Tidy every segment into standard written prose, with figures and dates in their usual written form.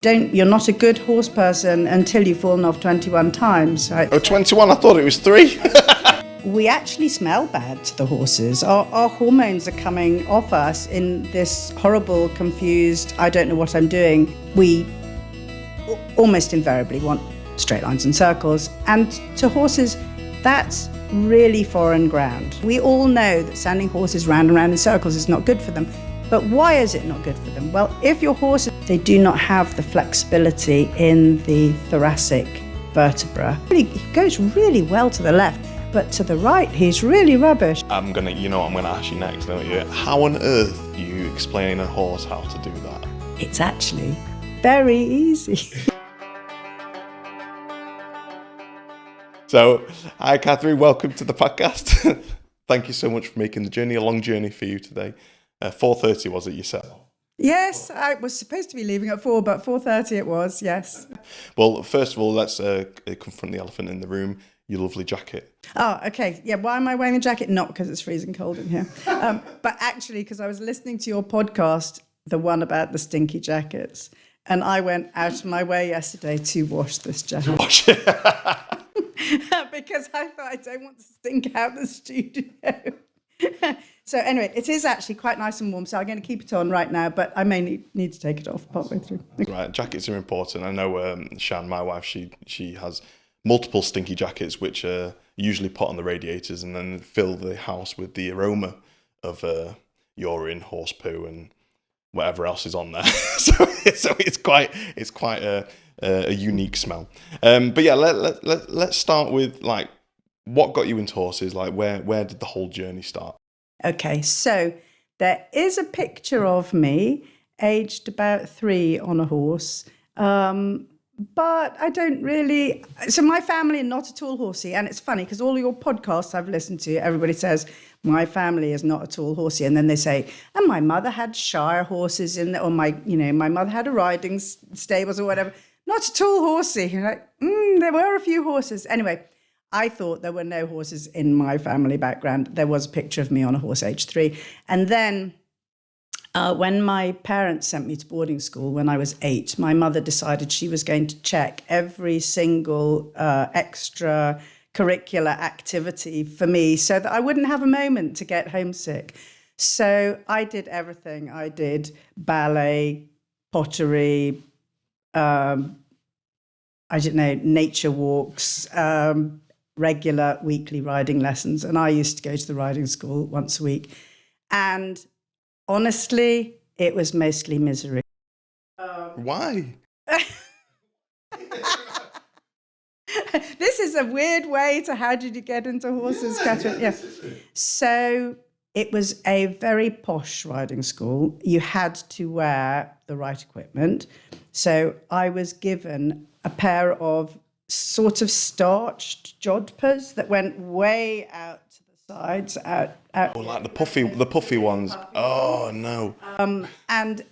You're not a good horse person until you've fallen off 21 times. Right? Oh, 21? I thought it was 3. We actually smell bad to the horses. Our hormones are coming off us in this horrible, confused, I don't know what I'm doing. We almost invariably want straight lines and circles. And to horses, that's really foreign ground. We all know that sending horses round and round in circles is not good for them. But why is it not good for them? Well, if your horses, they do not have the flexibility in the thoracic vertebra. He goes really well to the left, but to the right, he's really rubbish. I'm gonna ask you next, don't you? How on earth do you explain a horse how to do that? It's actually very easy. So, hi Catherine, welcome to the podcast. Thank you so much for making the journey, a long journey for you today. 4:30 was it, you said? Yes, I was supposed to be leaving at 4, but 4:30 it was, yes. Well, first of all, let's confront the elephant in the room, your lovely jacket. Oh, okay. Yeah, why am I wearing a jacket? Not because it's freezing cold in here. But actually, because I was listening to your podcast, the one about the stinky jackets, and I went out of my way yesterday to wash this jacket. Wash it. Because I thought I don't want to stink out the studio. So anyway, it is actually quite nice and warm, so I'm going to keep it on right now, but I may need to take it off partway through. Right, jackets are important. I know Shan, my wife, she has multiple stinky jackets which are usually put on the radiators and then fill the house with the aroma of urine, horse poo, and whatever else is on there. so it's quite a unique smell. But yeah, let's start with like what got you into horses. Like where did the whole journey start? Okay, so there is a picture of me aged about 3 on a horse. But I don't really... So my family are not at all horsey. And it's funny because all your podcasts I've listened to, everybody says, my family is not at all horsey. And then they say, and my mother had Shire horses or my mother had a riding stables or whatever. Not at all horsey. You're like, there were a few horses. Anyway, I thought there were no horses in my family background. There was a picture of me on a horse age 3. And then... when my parents sent me to boarding school when I was 8, my mother decided she was going to check every single extra curricular activity for me so that I wouldn't have a moment to get homesick. So I did everything. I did ballet, pottery, nature walks, regular weekly riding lessons. And I used to go to the riding school once a week. And honestly, it was mostly misery. Why? This is a weird way to how did you get into horses, Katherine? Yeah. So it was a very posh riding school. You had to wear the right equipment. So I was given a pair of sort of starched jodhpurs that went way out to the sides, out. Oh, like the puffy ones. Oh no. And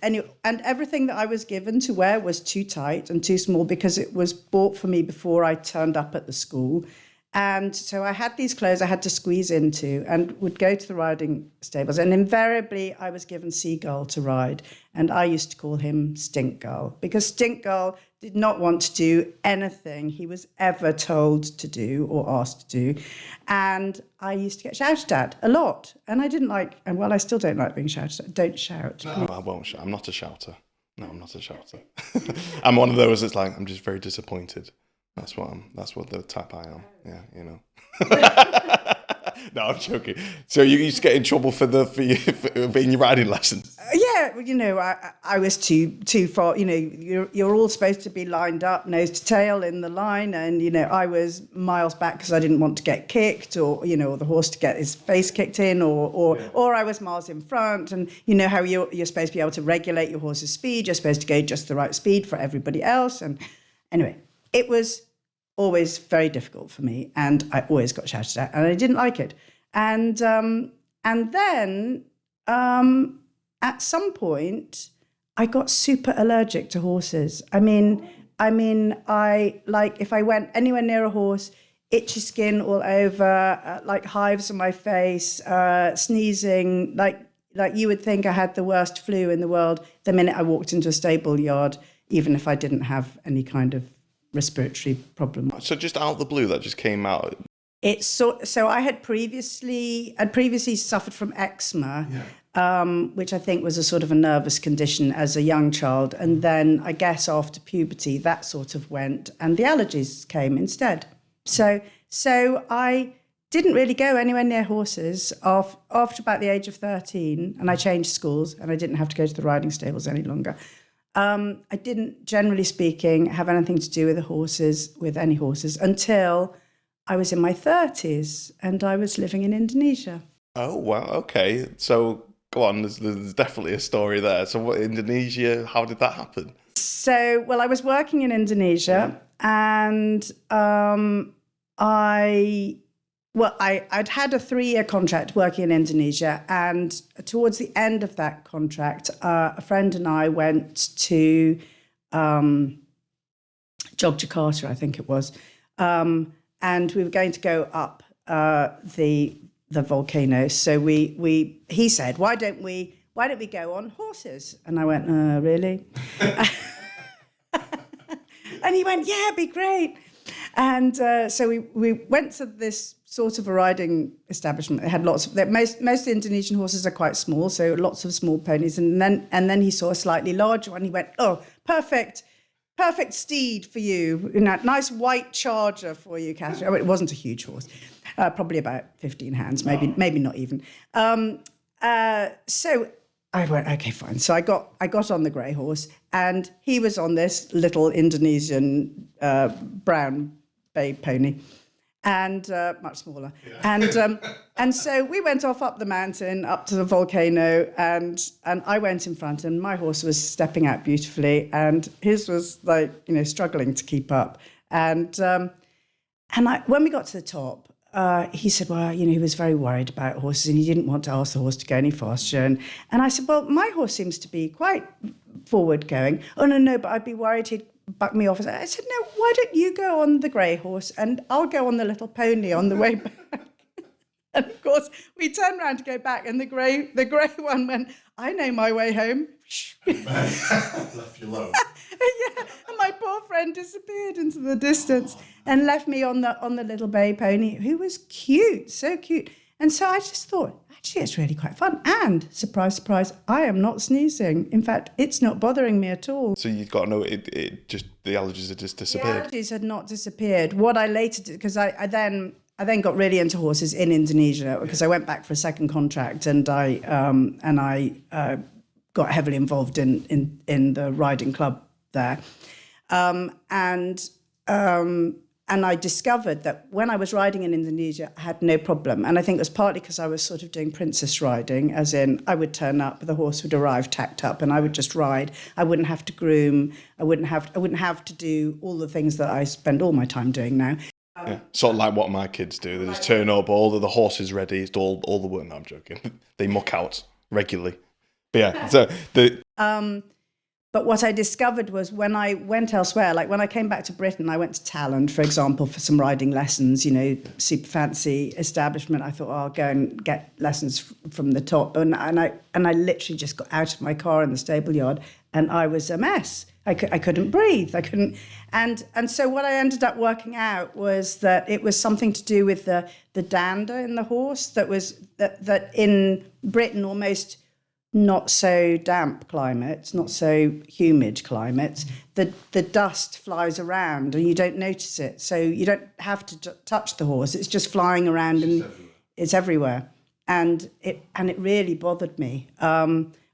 everything that I was given to wear was too tight and too small because it was bought for me before I turned up at the school. And so I had these clothes I had to squeeze into and would go to the riding stables. And invariably, I was given Seagull to ride. And I used to call him Stink Gull because Stink Gull did not want to do anything he was ever told to do or asked to do. And I used to get shouted at a lot. And I didn't like, and well, I still don't like being shouted at. Don't shout. No, I won't shout. I'm not a shouter. No, I'm not a shouter. I'm one of those that's like, I'm just very disappointed. That's what the type I am. Yeah, you know. No, I'm joking. So you used to get in trouble for being your riding lessons? Yeah, I was too far. You're all supposed to be lined up, nose to tail in the line, and I was miles back because I didn't want to get kicked, or or the horse to get his face kicked in, or I was miles in front. And you know how you're supposed to be able to regulate your horse's speed. You're supposed to go just the right speed for everybody else. And anyway, it was always very difficult for me, and I always got shouted at, and I didn't like it. And then at some point, I got super allergic to horses. I mean, I like if I went anywhere near a horse, itchy skin all over, like hives on my face, sneezing, like you would think I had the worst flu in the world. The minute I walked into a stable yard, even if I didn't have any kind of respiratory problem. So just out of the blue, that just came out. It's so I had previously suffered from eczema, which I think was a sort of a nervous condition as a young child, and then I guess after puberty that sort of went, and the allergies came instead. So I didn't really go anywhere near horses after about the age of 13, and I changed schools, and I didn't have to go to the riding stables any longer. I didn't, generally speaking, have anything to do with any horses until I was in my 30s and I was living in Indonesia. Oh, wow. Okay. So go on. There's definitely a story there. So what, Indonesia, how did that happen? So, well, I was working in Indonesia and I'd had a 3-year contract working in Indonesia, and towards the end of that contract, a friend and I went to Jakarta, I think it was, and we were going to go up the volcano. So he said, why don't we go on horses? And I went, really? And he went, yeah, it'd be great. And so we went to this sort of a riding establishment. They had most Indonesian horses are quite small, so lots of small ponies. And then he saw a slightly larger one. He went, oh, perfect steed for you. Nice white charger for you, Catherine. I mean, it wasn't a huge horse, probably about 15 hands, maybe not even. So I went, okay, fine. So I got on the grey horse, and he was on this little Indonesian brown bay pony, and much smaller. Yeah. And so we went off up the mountain, up to the volcano, and I went in front, and my horse was stepping out beautifully, and his was struggling to keep up. And when we got to the top, he said, well, he was very worried about horses and he didn't want to ask the horse to go any faster. And I said, well, my horse seems to be quite forward going. Oh, no, but I'd be worried he'd buck me off. I said, no, why don't you go on the grey horse and I'll go on the little pony on the way back. And of course, we turned around to go back, and the grey one went, I know my way home. Left you alone. Yeah, and my poor friend disappeared into the distance and left me on the little bay pony, who was cute, so cute. And so I just thought, actually, it's really quite fun. And surprise, surprise, I am not sneezing. In fact, it's not bothering me at all. So you've got to know it just the allergies had just disappeared. The allergies had not disappeared. What I later did, because I then got really into horses in Indonesia, because I went back for a second contract, and I got heavily involved in the riding club there, and I discovered that when I was riding in Indonesia, I had no problem. And I think it was partly because I was sort of doing princess riding, as in I would turn up, the horse would arrive tacked up, and I would just ride. I wouldn't have to groom. I wouldn't have to do all the things that I spend all my time doing now. Yeah, sort of like what my kids do. They just turn up, all the horse is ready, it's all the work. No, I'm joking. They muck out regularly. But yeah, so But what I discovered was when I went elsewhere, like when I came back to Britain, I went to Talent, for example, for some riding lessons, super fancy establishment. I thought, I'll go and get lessons from the top. And I literally just got out of my car in the stable yard, and I was a mess. I couldn't breathe. I couldn't. And so what I ended up working out was that it was something to do with the dander in the horse that in Britain almost not so damp climates, not so humid climates, the dust flies around and you don't notice it. So you don't have to touch the horse. It's just flying around and it's everywhere. And it really bothered me.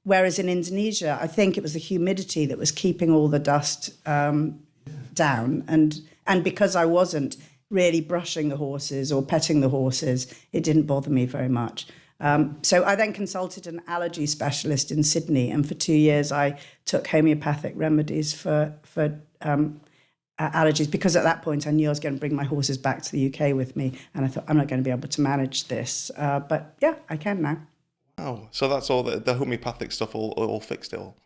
Whereas in Indonesia, I think it was the humidity that was keeping all the dust down. And because I wasn't really brushing the horses or petting the horses, it didn't bother me very much. So I then consulted an allergy specialist in Sydney, and for 2 years I took homeopathic remedies for allergies, because at that point I knew I was going to bring my horses back to the UK with me, and I thought, I'm not going to be able to manage this. But yeah, I can now. Wow. So that's all the homeopathic stuff all fixed it all?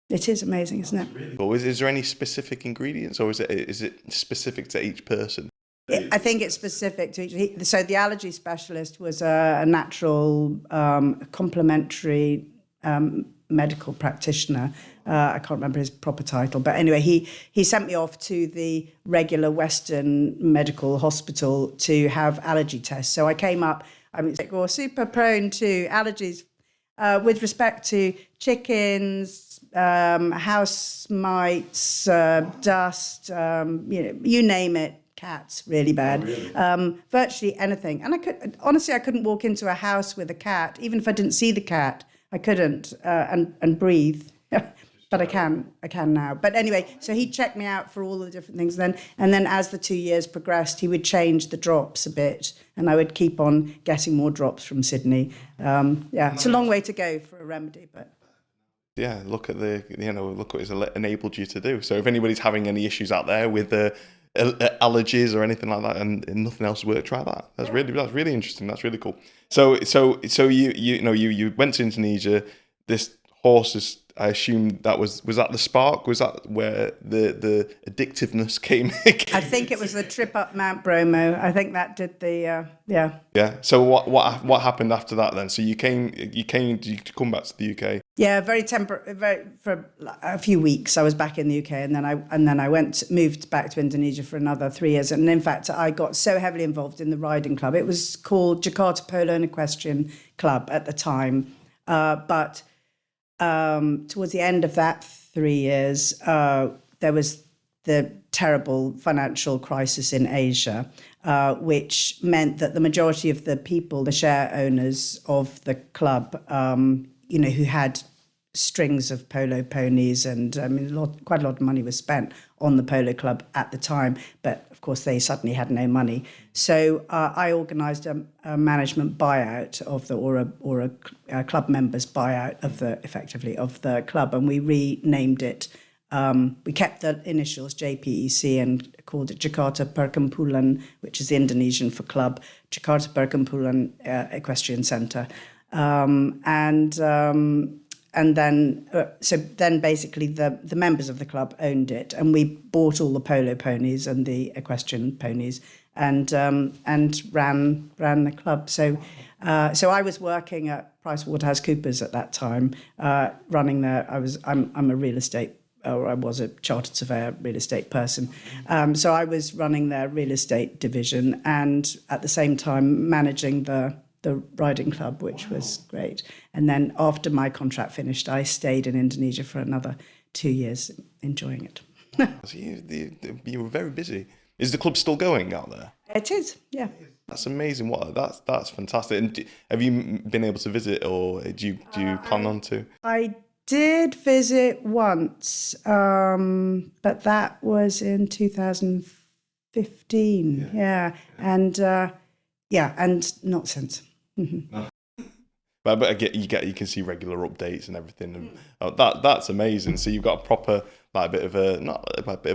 It is amazing, isn't it? Really cool. Is there any specific ingredients, or is it specific to each person? I think it's specific to each. So the allergy specialist was a natural, complementary medical practitioner. I can't remember his proper title, but anyway, he sent me off to the regular Western medical hospital to have allergy tests. So I came up, super prone to allergies with respect to chickens, house mites, dust, you name it. Cats, really bad. Oh, really? Virtually anything. And I couldn't walk into a house with a cat, even if I didn't see the cat. I couldn't, and breathe. But I can now. But anyway, so he checked me out for all the different things then. And then as the 2 years progressed, he would change the drops a bit, and I would keep on getting more drops from Sydney. It's a long way to go for a remedy, but. Yeah, look what it's enabled you to do. So if anybody's having any issues out there with allergies or anything like that, and nothing else worked, try that. That's really interesting. That's really cool. So you went to Indonesia. This horse is, I assume that was that the spark? Was that where the addictiveness came? I think it was the trip up Mount Bromo. I think that did the Yeah. So what happened after that then? So you come back to the UK. Yeah, for a few weeks. I was back in the UK, and then I moved back to Indonesia for another 3 years. And in fact, I got so heavily involved in the riding club. It was called Jakarta Polo and Equestrian Club at the time, but towards the end of that 3 years, there was the terrible financial crisis in Asia, which meant that the majority of the people, the share owners of the club, who had strings of polo ponies, and quite a lot of money was spent on the polo club at the time, but of course they suddenly had no money. So I organised a management buyout or a club members buyout of the club, and we renamed it. We kept the initials JPEC and called it Jakarta Perkumpulan, which is the Indonesian for club, Jakarta Perkumpulan Equestrian Centre. And then basically the members of the club owned it, and we bought all the polo ponies and the equestrian ponies, and ran the club. So I was working at PricewaterhouseCoopers at that time, running there. I'm a real estate, or I was a chartered surveyor, real estate person. So I was running their real estate division, and at the same time managing the riding club, which was great. And then after my contract finished, I stayed in Indonesia for another 2 years, enjoying it. So you were very busy. Is the club still going out there? It is, yeah. That's amazing. That's fantastic. And have you been able to visit, or do you plan on to? I did visit once, but that was in 2015. Yeah. And not since. No. But again, you can see regular updates and everything, and that's amazing. So you've got a proper a bit of a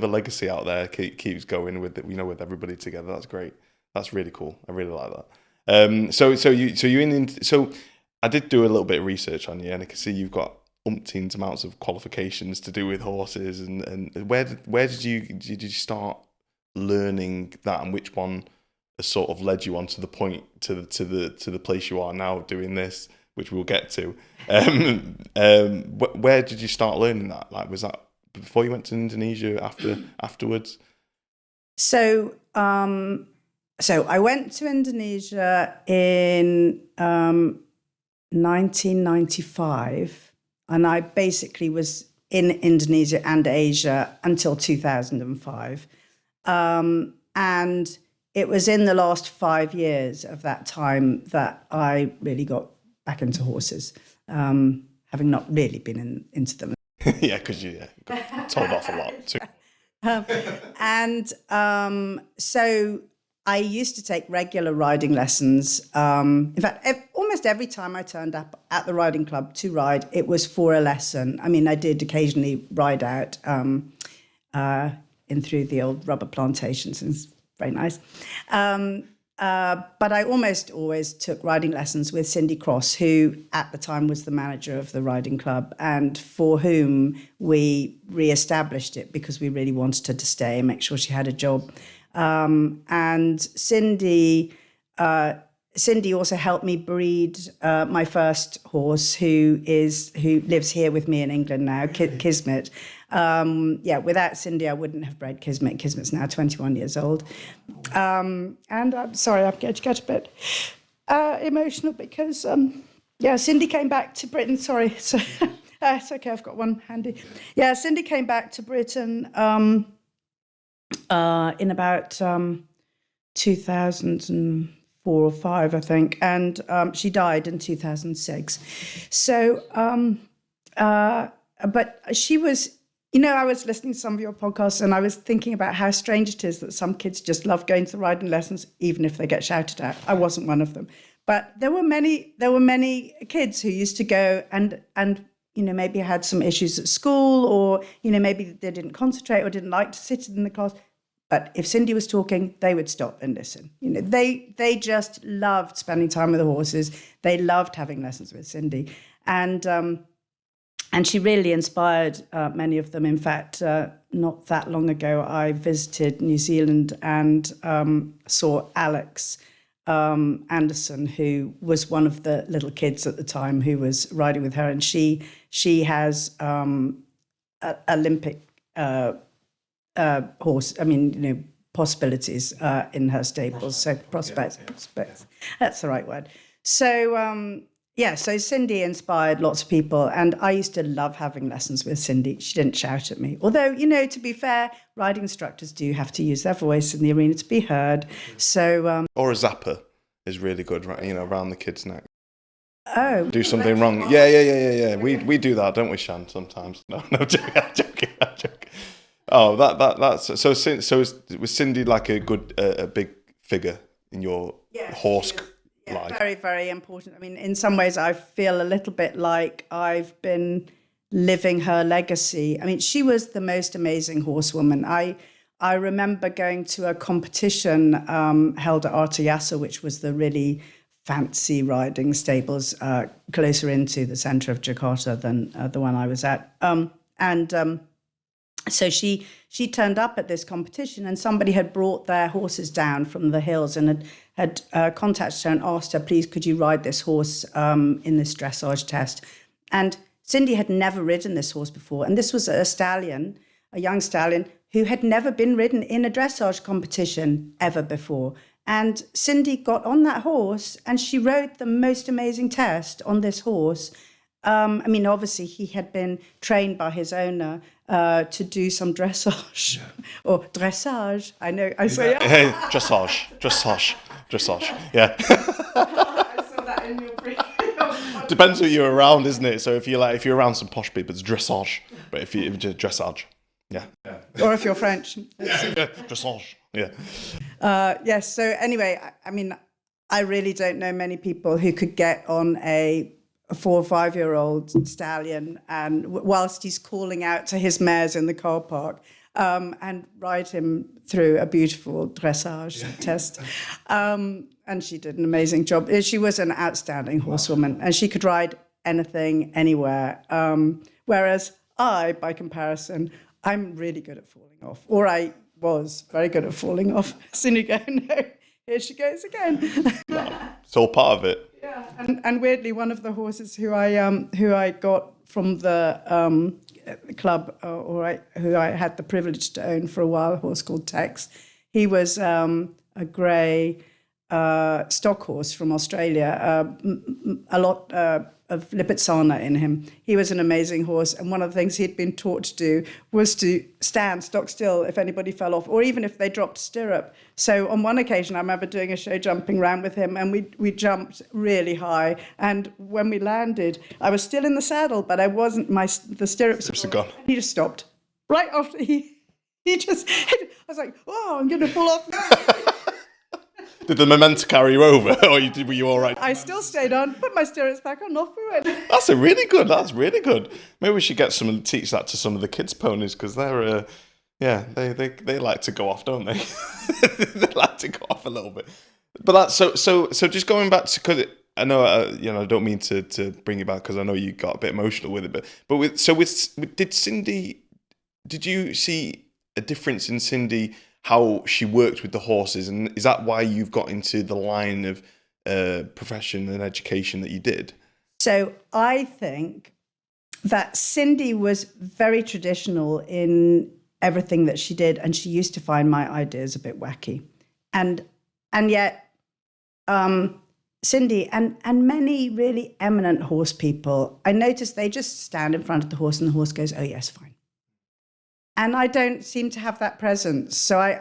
legacy out there. Keeps going with with everybody together. That's great. That's really cool. I really like that. So I did do a little bit of research on you, and I can see you've got umpteen amounts of qualifications to do with horses. And where did you start learning that, and which one has sort of led you on to the point to the place you are now doing this, which we'll get to. Where did you start learning that? Like, was that before you went to Indonesia? Afterwards? So I went to Indonesia in 1995, and I basically was in Indonesia and Asia until 2005, and it was in the last 5 years of that time that I really got back into horses, having not really been into them. Yeah, because you got told off a lot too. So I used to take regular riding lessons. In fact, almost every time I turned up at the riding club to ride, it was for a lesson. I mean, I did occasionally ride out in through the old rubber plantations, and it's very nice. But I almost always took riding lessons with Cindy Cross, who at the time was the manager of the riding club, and for whom we re-established it because we really wanted her to stay and make sure she had a job. And Cindy Cindy also helped me breed my first horse, who lives here with me in England now, Kismet. Without Cindy, I wouldn't have bred Kismet. Kismet's now 21 years old. And I'm sorry, I'm going to get a bit emotional because, Cindy came back to Britain. Sorry, so it's okay, I've got one handy. Yeah, Cindy came back to Britain in about 2004 or 5, I think, and she died in 2006. So, but she was, I was listening to some of your podcasts and I was thinking about how strange it is that some kids just love going to riding lessons, even if they get shouted at. I wasn't one of them, but there were many kids who used to go and maybe had some issues at school, or maybe they didn't concentrate or didn't like to sit in the class. But if Cindy was talking, they would stop and listen. They just loved spending time with the horses. They loved having lessons with Cindy, and she really inspired many of them. In fact, not that long ago, I visited New Zealand and saw Alex Anderson, who was one of the little kids at the time who was riding with her, and she has Olympic horse, possibilities in her stables. So prospects. That's the right word. So, so Cindy inspired lots of people, and I used to love having lessons with Cindy. She didn't shout at me. Although, to be fair, riding instructors do have to use their voice in the arena to be heard. So, or a zapper is really good, right? Around the kid's neck. Oh. Do something wrong. Yeah. We do that, don't we, Shan, sometimes? No, I'm joking. Oh, that's so. Was Cindy like a big figure in your horse life? Very, very important. I mean, in some ways, I feel a little bit like I've been living her legacy. I mean, she was the most amazing horsewoman. I remember going to a competition held at Artayasa, which was the really fancy riding stables closer into the centre of Jakarta than the one I was at, So she turned up at this competition, and somebody had brought their horses down from the hills and had contacted her and asked her, please, could you ride this horse in this dressage test? And Cindy had never ridden this horse before. And this was a young stallion, who had never been ridden in a dressage competition ever before. And Cindy got on that horse and she rode the most amazing test on this horse. Obviously, he had been trained by his owner to do some dressage or dressage. I know. I say hey, dressage. Yeah. I saw that in your brief. Depends who you're around, isn't it? So if you're around some posh people, it's dressage. But if you dressage, yeah. Or if you're French, dressage. Yeah. Yes. So anyway, I really don't know many people who could get on a 4 or 5 year old stallion and whilst he's calling out to his mares in the car park and ride him through a beautiful dressage test. And she did an amazing job. She was an outstanding horsewoman and she could ride anything, anywhere. Whereas I, by comparison, I'm really good at falling off, or I was very good at falling off. Soon you go, no, here she goes again. It's all part of it. Yeah, and weirdly, one of the horses who I got from the club, who I had the privilege to own for a while, a horse called Tex. He was a grey stock horse from Australia, a lot of Lipizzaner in him. He was an amazing horse, and one of the things he'd been taught to do was to stand stock still if anybody fell off, or even if they dropped a stirrup. So on one occasion, I remember doing a show jumping round with him, and we jumped really high. And when we landed, I was still in the saddle, but I wasn't. The stirrups were gone. He just stopped right after he just. I was like, oh, I'm going to fall off. Did the memento carry you over, or were you all right? I still stayed on, put my stirrups back on, off we went. That's really good. Maybe we should teach that to some of the kids' ponies, because they're, they like to go off, don't they? They like to go off a little bit. But that's so just going back to, because I know, I don't mean to bring you back, because I know you got a bit emotional with it, but did you see a difference in Cindy, how she worked with the horses, and is that why you've got into the line of profession and education that you did? So I think that Cindy was very traditional in everything that she did, and she used to find my ideas a bit wacky. And yet Cindy and many really eminent horse people, I noticed they just stand in front of the horse and the horse goes, oh yes, fine. And I don't seem to have that presence. So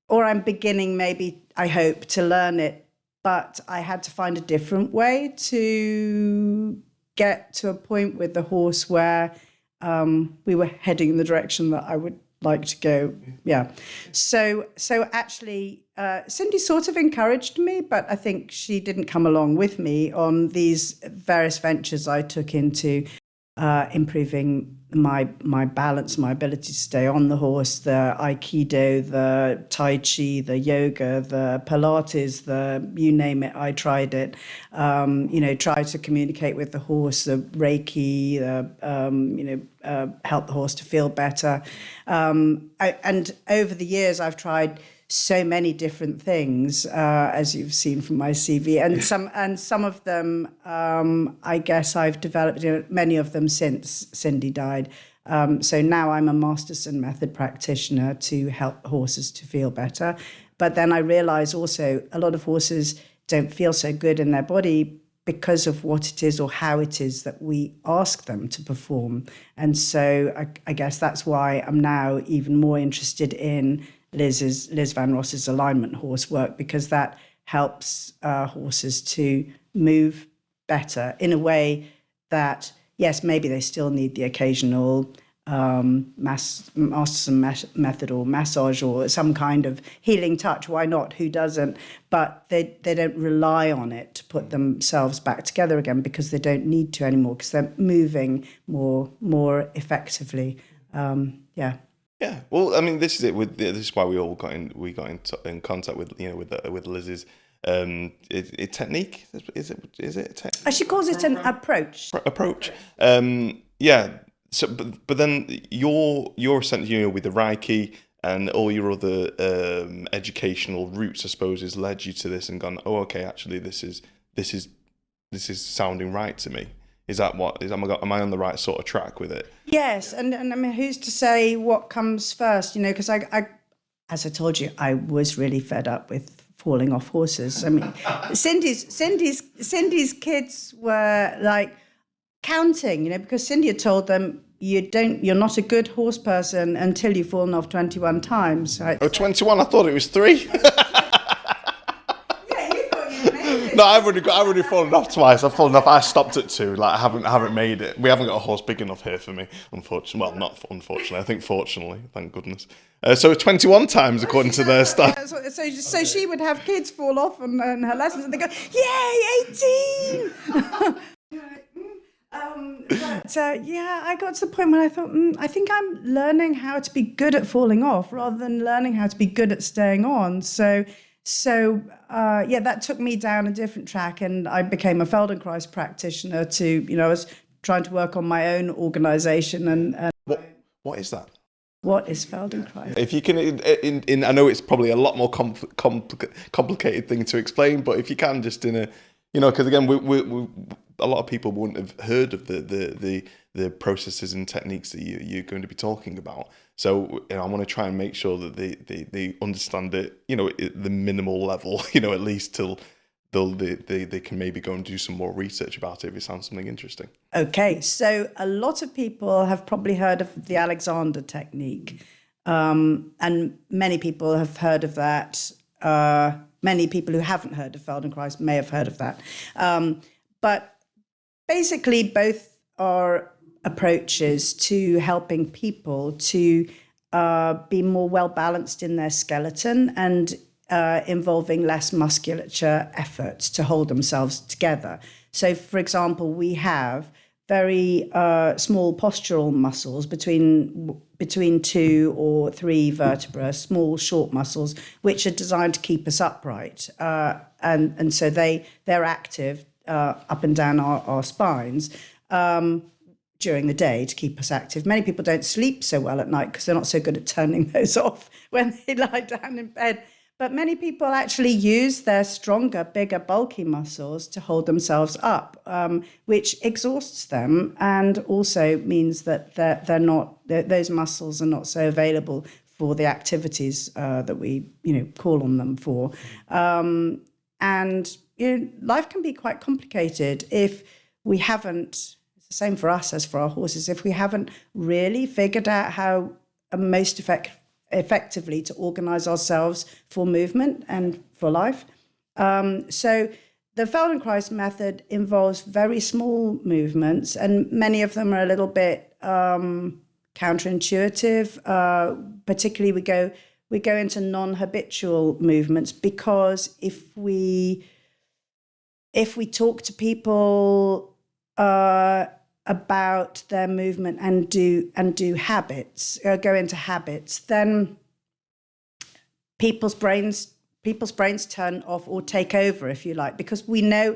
or I'm beginning, maybe, I hope, to learn it, but I had to find a different way to get to a point with the horse where we were heading in the direction that I would like to go. Yeah. So actually, Cindy sort of encouraged me, but I think she didn't come along with me on these various ventures I took into improving my balance, my ability to stay on the horse, the Aikido, the Tai Chi, the yoga, the Pilates, you name it, I tried it. Try to communicate with the horse, the Reiki, help the horse to feel better. And over the years, I've tried so many different things, as you've seen from my CV, and some of them, I guess I've developed, many of them since Cindy died. So now I'm a Masterson method practitioner to help horses to feel better. But then I realize also a lot of horses don't feel so good in their body because of what it is or how it is that we ask them to perform. And so I guess that's why I'm now even more interested in Liz Van Ross's alignment horse work, because that helps horses to move better in a way that, yes, maybe they still need the occasional Masterson method or massage or some kind of healing touch. Why not? Who doesn't? But they don't rely on it to put themselves back together again, because they don't need to anymore, because they're moving more effectively. Yeah. Yeah, well, I mean, this is it. This is why we all got in contact with with Liz's technique. Is it a technique? She calls it an approach. Approach. Yeah. So, but then your essentially, with the Reiki and all your other educational routes, I suppose, has led you to this and gone, oh, okay, actually, this is sounding right to me. Is that what is? Am I on the right sort of track with it? Yes, and I mean, who's to say what comes first? Because I, as I told you, I was really fed up with falling off horses. I mean, Cindy's kids were like counting, because Cindy had told them, you're not a good horse person until you've fallen off 21 times. Right? Oh, 21? I thought it was 3. No, I've already fallen off twice. I've fallen off. I stopped at 2. Like I haven't made it. We haven't got a horse big enough here for me, unfortunately. Well, not unfortunately. I think fortunately, thank goodness. So 21 times according to their stuff. So she would have kids fall off on her lessons, and they go, "Yay, 18!" I got to the point where I thought, I think I'm learning how to be good at falling off rather than learning how to be good at staying on. So that took me down a different track, and I became a Feldenkrais practitioner I was trying to work on my own organisation. And what is that? What is Feldenkrais? If you can, I know it's probably a lot more complicated thing to explain, but if you can, just in a, because again, we a lot of people wouldn't have heard of the processes and techniques that you're going to be talking about. So I want to try and make sure that they understand it, at the minimal level, at least till they can maybe go and do some more research about it if it sounds something interesting. Okay, so a lot of people have probably heard of the Alexander technique, and many people have heard of that. Many people who haven't heard of Feldenkrais may have heard of that. But basically, both are approaches to helping people to be more well-balanced in their skeleton and involving less musculature effort to hold themselves together. So, for example, we have very small postural muscles between 2 or 3 vertebrae, small, short muscles, which are designed to keep us upright. And so they're active up and down our spines during the day to keep us active. Many people don't sleep so well at night because they're not so good at turning those off when they lie down in bed. But many people actually use their stronger, bigger, bulky muscles to hold themselves up, which exhausts them and also means that those muscles are not so available for the activities that we, call on them for. And life can be quite complicated if we haven't. It's the same for us as for our horses. If we haven't really figured out how most effectively to organize ourselves for movement and for life. So the Feldenkrais method involves very small movements, and many of them are a little bit counterintuitive. Particularly we go into non-habitual movements, because if we talk to people about their movement and do habits, go into habits, then people's brains turn off or take over, if you like, because we know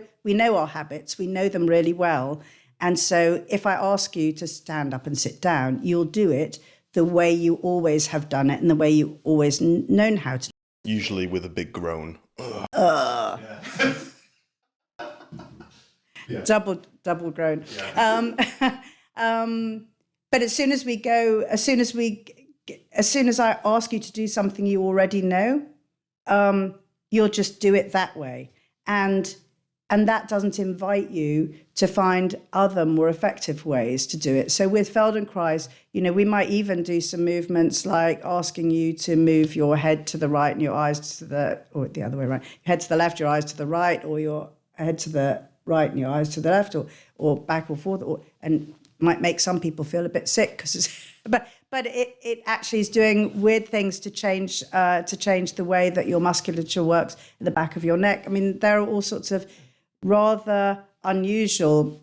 our habits, we know them really well. And so if I ask you to stand up and sit down, you'll do it the way you always have done it and the way you always known how to. Usually with a big groan. Yeah. Double groan. Yeah. But as soon as I ask you to do something you already know, you'll just do it that way, and that doesn't invite you to find other more effective ways to do it. So with Feldenkrais, we might even do some movements like asking you to move your head to the right and your eyes or the other way around. Your head to the left, your eyes to the right, or your head to the right and your eyes to the left, or back or forth, and might make some people feel a bit sick but it actually is doing weird things to change the way that your musculature works at the back of your neck. I mean, there are all sorts of rather unusual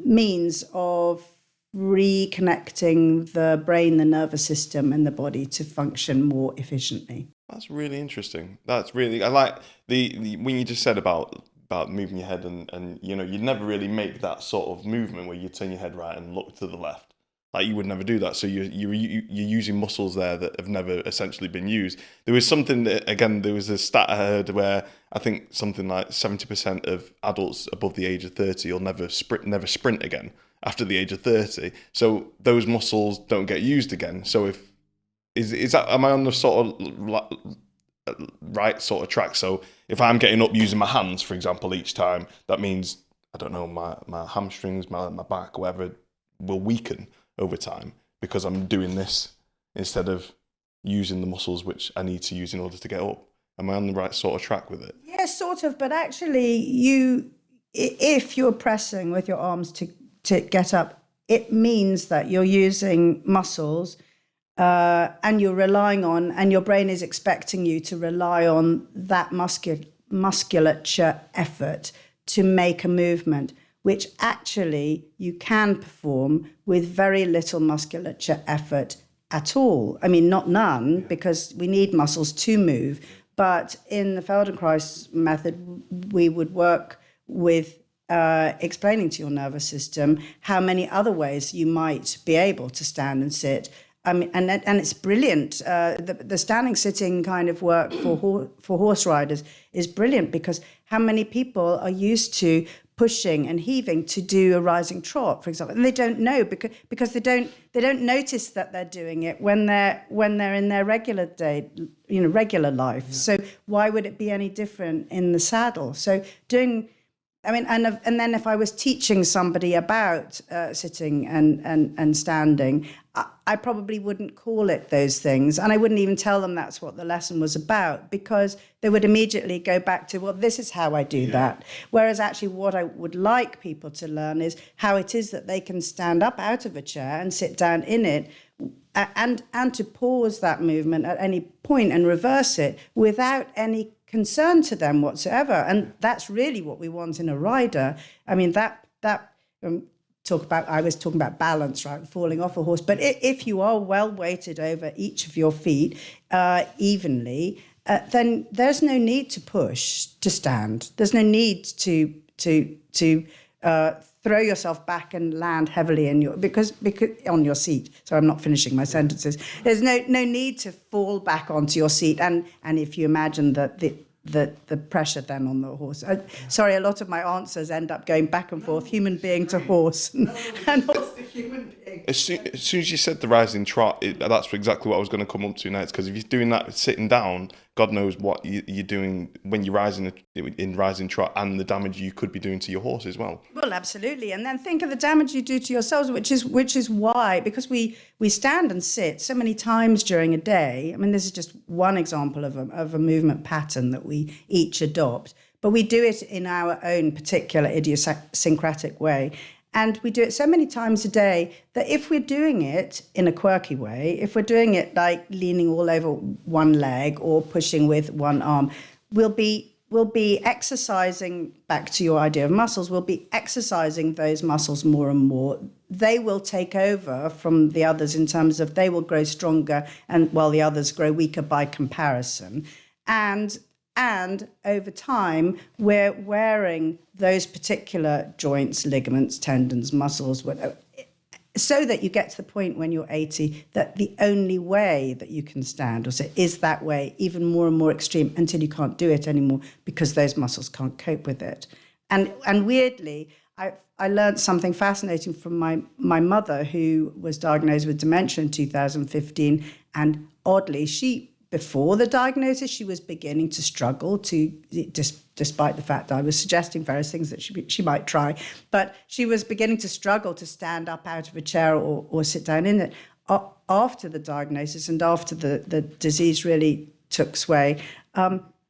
means of reconnecting the brain, the nervous system, and the body to function more efficiently. That's really interesting. I like the when you just said about moving your head and you'd never really make that sort of movement where you turn your head right and look to the left. Like, you would never do that. So you're using muscles there that have never essentially been used. There was something that, again, there was a stat I heard where I think something like 70% of adults above the age of 30 will never sprint again after the age of 30. So those muscles don't get used again. So am I on the sort of right sort of track? So if I'm getting up using my hands, for example, each time, that means, I don't know, my hamstrings, my back, whatever, will weaken over time because I'm doing this instead of using the muscles which I need to use in order to get up. Am I on the right sort of track with it? Yes, sort of, but actually if you're pressing with your arms to get up, it means that you're using muscles and you're relying on, and your brain is expecting you to rely on that musculature effort to make a movement, which actually you can perform with very little musculature effort at all. I mean, not none, because we need muscles to move. But in the Feldenkrais method, we would work with explaining to your nervous system how many other ways you might be able to stand and sit. I mean, and it's brilliant. The standing, sitting kind of work for horse riders is brilliant, because how many people are used to pushing and heaving to do a rising trot, for example, and they don't know because they don't notice that they're doing it when they're in their regular day, regular life. Yeah. So why would it be any different in the saddle? So doing. I mean, and then if I was teaching somebody about sitting and standing, I probably wouldn't call it those things, and I wouldn't even tell them that's what the lesson was about, because they would immediately go back to, well, this is how I do that. Whereas actually what I would like people to learn is how it is that they can stand up out of a chair and sit down in it, and to pause that movement at any point and reverse it without any concern to them whatsoever. And that's really what we want in a rider. I mean, I was talking about balance, right, falling off a horse. But if you are well weighted over each of your feet evenly, then there's no need to push to stand. There's no need to throw yourself back and land heavily in because on your seat. So I'm not finishing my sentences. There's no need to fall back onto your seat, and if you imagine that the pressure then on the horse. Sorry, a lot of my answers end up going back and forth, human being to horse, and horse to human being. As soon as you said the rising trot, that's exactly what I was going to come up to next. Because if you're doing that sitting down, God knows what you're doing when you're rising in rising trot, and the damage you could be doing to your horse as well. Well, absolutely, and then think of the damage you do to yourselves, which is why, because we stand and sit so many times during a day. I mean, this is just one example of a movement pattern that we each adopt, but we do it in our own particular idiosyncratic way. And we do it so many times a day that if we're doing it in a quirky way, if we're doing it like leaning all over one leg or pushing with one arm, we'll be exercising, back to your idea of muscles, we'll be exercising those muscles more and more. They will take over from the others in terms of they will grow stronger, and while the others grow weaker by comparison. And over time, we're wearing those particular joints, ligaments, tendons, muscles, whatever, so that you get to the point when you're 80 that the only way that you can stand or sit is that way, even more and more extreme, until you can't do it anymore because those muscles can't cope with it. And weirdly, I learned something fascinating from my mother, who was diagnosed with dementia in 2015, and oddly, before the diagnosis, she was beginning to struggle despite the fact that I was suggesting various things that she might try, but she was beginning to struggle to stand up out of a chair or sit down in it. After the diagnosis and after the disease really took sway,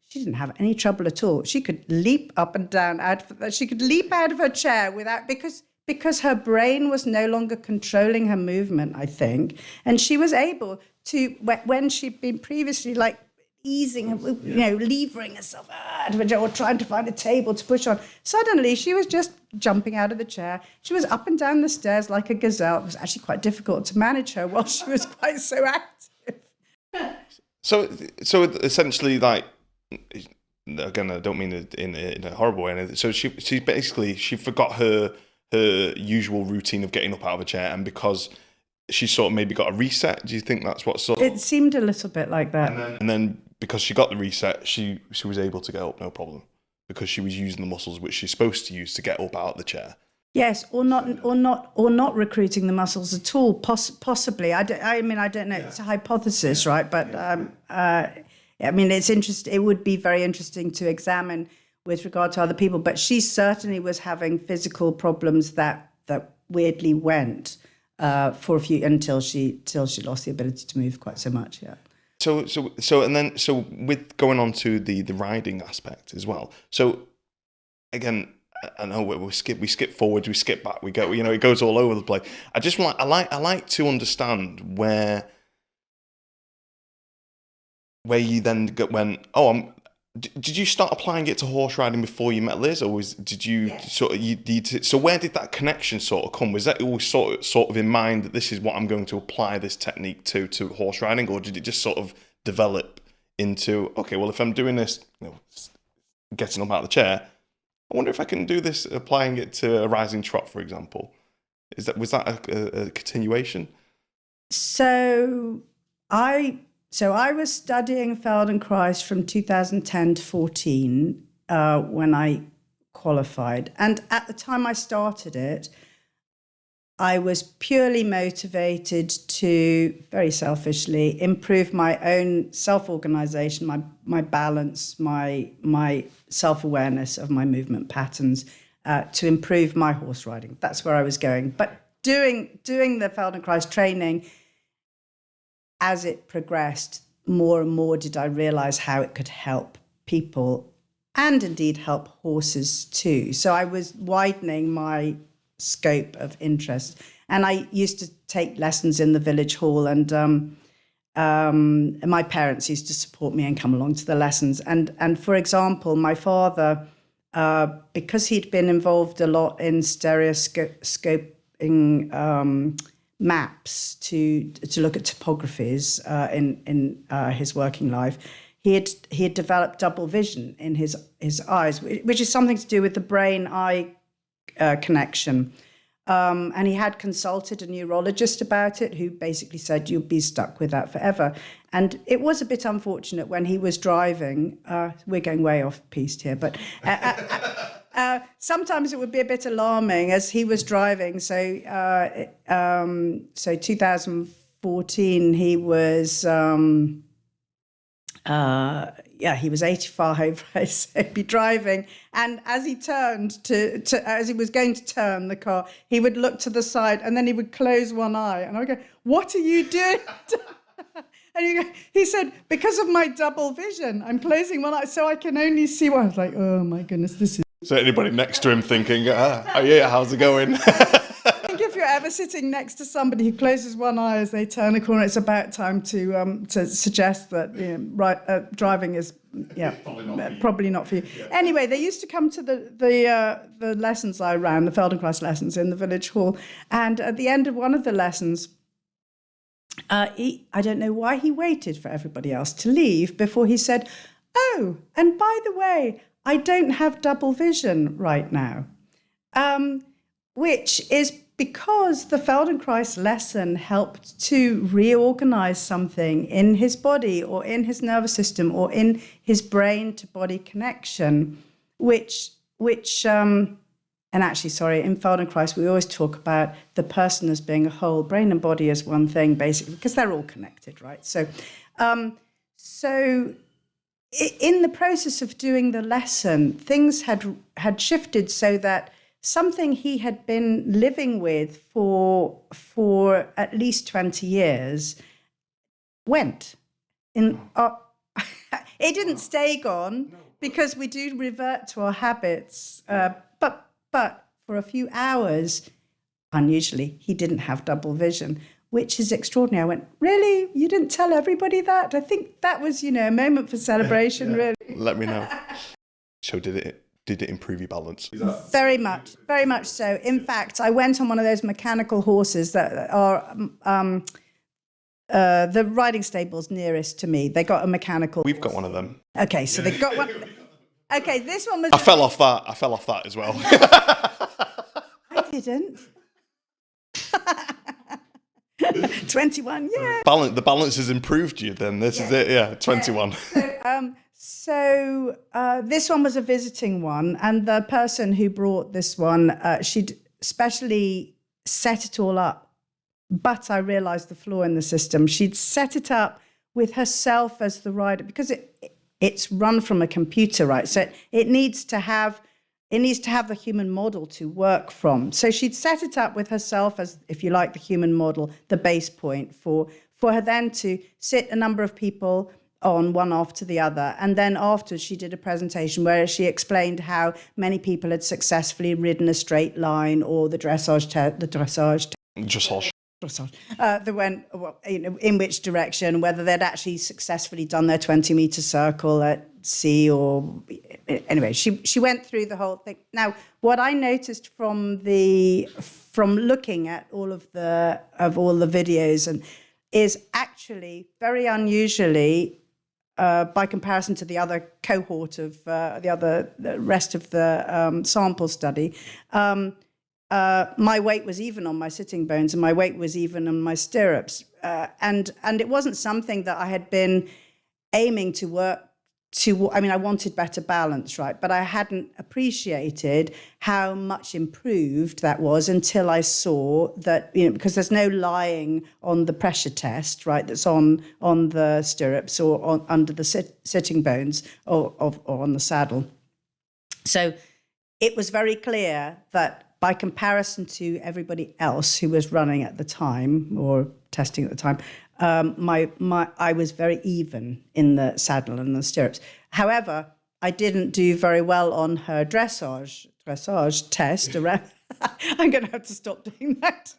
she didn't have any trouble at all. She could leap up and down she could leap out of her chair because her brain was no longer controlling her movement, I think, and she was able to, when she'd been previously like easing, levering herself out of a chair or trying to find a table to push on, suddenly she was just jumping out of the chair. She was up and down the stairs like a gazelle. It was actually quite difficult to manage her while she was quite so active. So essentially, like, again, I don't mean it in a horrible way. So she forgot her usual routine of getting up out of a chair, and because she sort of maybe got a reset. Do you think that's what sort of... It seemed a little bit like that. And then because she got the reset, she was able to get up, no problem, because she was using the muscles which she's supposed to use to get up out of the chair. Yes, or not recruiting the muscles at all. Possibly. I don't know. It's a hypothesis, right? But it's interesting. It would be very interesting to examine with regard to other people. But she certainly was having physical problems that weirdly went for a few until she lost the ability to move quite so much. Yeah. So with going on to the riding aspect as well. So again, I know we skip forward, we skip back, we go, it goes all over the place. I like to understand where you then went, did you start applying it to horse riding before you met Liz, or did you Yes. So where did that connection sort of come? Was that always sort of in mind that this is what I'm going to apply this technique to horse riding, or did it just sort of develop into, okay, well, if I'm doing this, getting up out of the chair, I wonder if I can do this applying it to a rising trot, for example. Was that a continuation? So I was studying Feldenkrais from 2010 to 14 when I qualified. And at the time I started it, I was purely motivated to, very selfishly, improve my own self-organization, my balance, my self-awareness of my movement patterns, to improve my horse riding. That's where I was going. But doing the Feldenkrais training, as it progressed, more and more did I realize how it could help people and indeed help horses too. So I was widening my scope of interest. And I used to take lessons in the village hall, and my parents used to support me and come along to the lessons. And for example, my father, because he'd been involved a lot in stereoscoping maps to look at topographies in his working life, he had developed double vision in his eyes, which is something to do with the brain-eye connection. And he had consulted a neurologist about it, who basically said, you'll be stuck with that forever. And it was a bit unfortunate when he was driving. We're going way off piste here, but sometimes it would be a bit alarming as he was driving. So 2014, he was... he was 85, so he'd be driving. And as he turned as he was going to turn the car, he would look to the side and then he would close one eye. And I would go, what are you doing? And he said, because of my double vision, I'm closing one eye so I can only see one. I was like, oh my goodness, this is... So anybody next to him thinking, oh yeah, how's it going? I think if you're ever sitting next to somebody who closes one eye as they turn a corner, it's about time to suggest that driving is probably not for you. Yeah. Anyway, they used to come to the lessons I ran, the Feldenkrais lessons in the village hall, and at the end of one of the lessons, I don't know why he waited for everybody else to leave before he said, "Oh, and by the way, I don't have double vision right now," which is because the Feldenkrais lesson helped to reorganize something in his body or in his nervous system or in his brain-to-body connection, which and actually, sorry, in Feldenkrais, we always talk about the person as being a whole, brain and body as one thing, basically, because they're all connected, right? So in the process of doing the lesson, things had shifted so that something he had been living with for at least 20 years went. It didn't stay gone because we do revert to our habits, but for a few hours, unusually, he didn't have double vision, which is extraordinary. I went, really? You didn't tell everybody that? I think that was, a moment for celebration, really. Let me know. So did it improve your balance? Very much so. In fact, I went on one of those mechanical horses that are the riding stables nearest to me. They got a mechanical We've horse. got one of them. Okay, so they got one. Okay, this one was... I fell off that as well. I didn't. 21, yeah. The balance has improved you then. This is it, yeah, 21. So this one was a visiting one, and the person who brought this one, she'd specially set it all up. But I realised the flaw in the system. She'd set it up with herself as the rider, because it's run from a computer, right? So it needs to have the human model to work from. So she'd set it up with herself as, if you like, the human model, the base point for her then to sit a number of people on one after the other. And then afterwards she did a presentation where she explained how many people had successfully ridden a straight line or the dressage. They went in which direction, whether they'd actually successfully done their 20-meter circle at sea or... Anyway, she went through the whole thing. Now, what I noticed from looking at all the videos is actually very unusually, by comparison to the other cohort of the rest of the sample study, my weight was even on my sitting bones and my weight was even on my stirrups. And it wasn't something that I had been aiming to work to. I mean, I wanted better balance, right? But I hadn't appreciated how much improved that was until I saw that, because there's no lying on the pressure test, right? That's on the stirrups or under the sitting bones or on the saddle. So it was very clear that by comparison to everybody else who was running at the time or testing at the time, I was very even in the saddle and the stirrups. However, I didn't do very well on her dressage test. I'm going to have to stop doing that.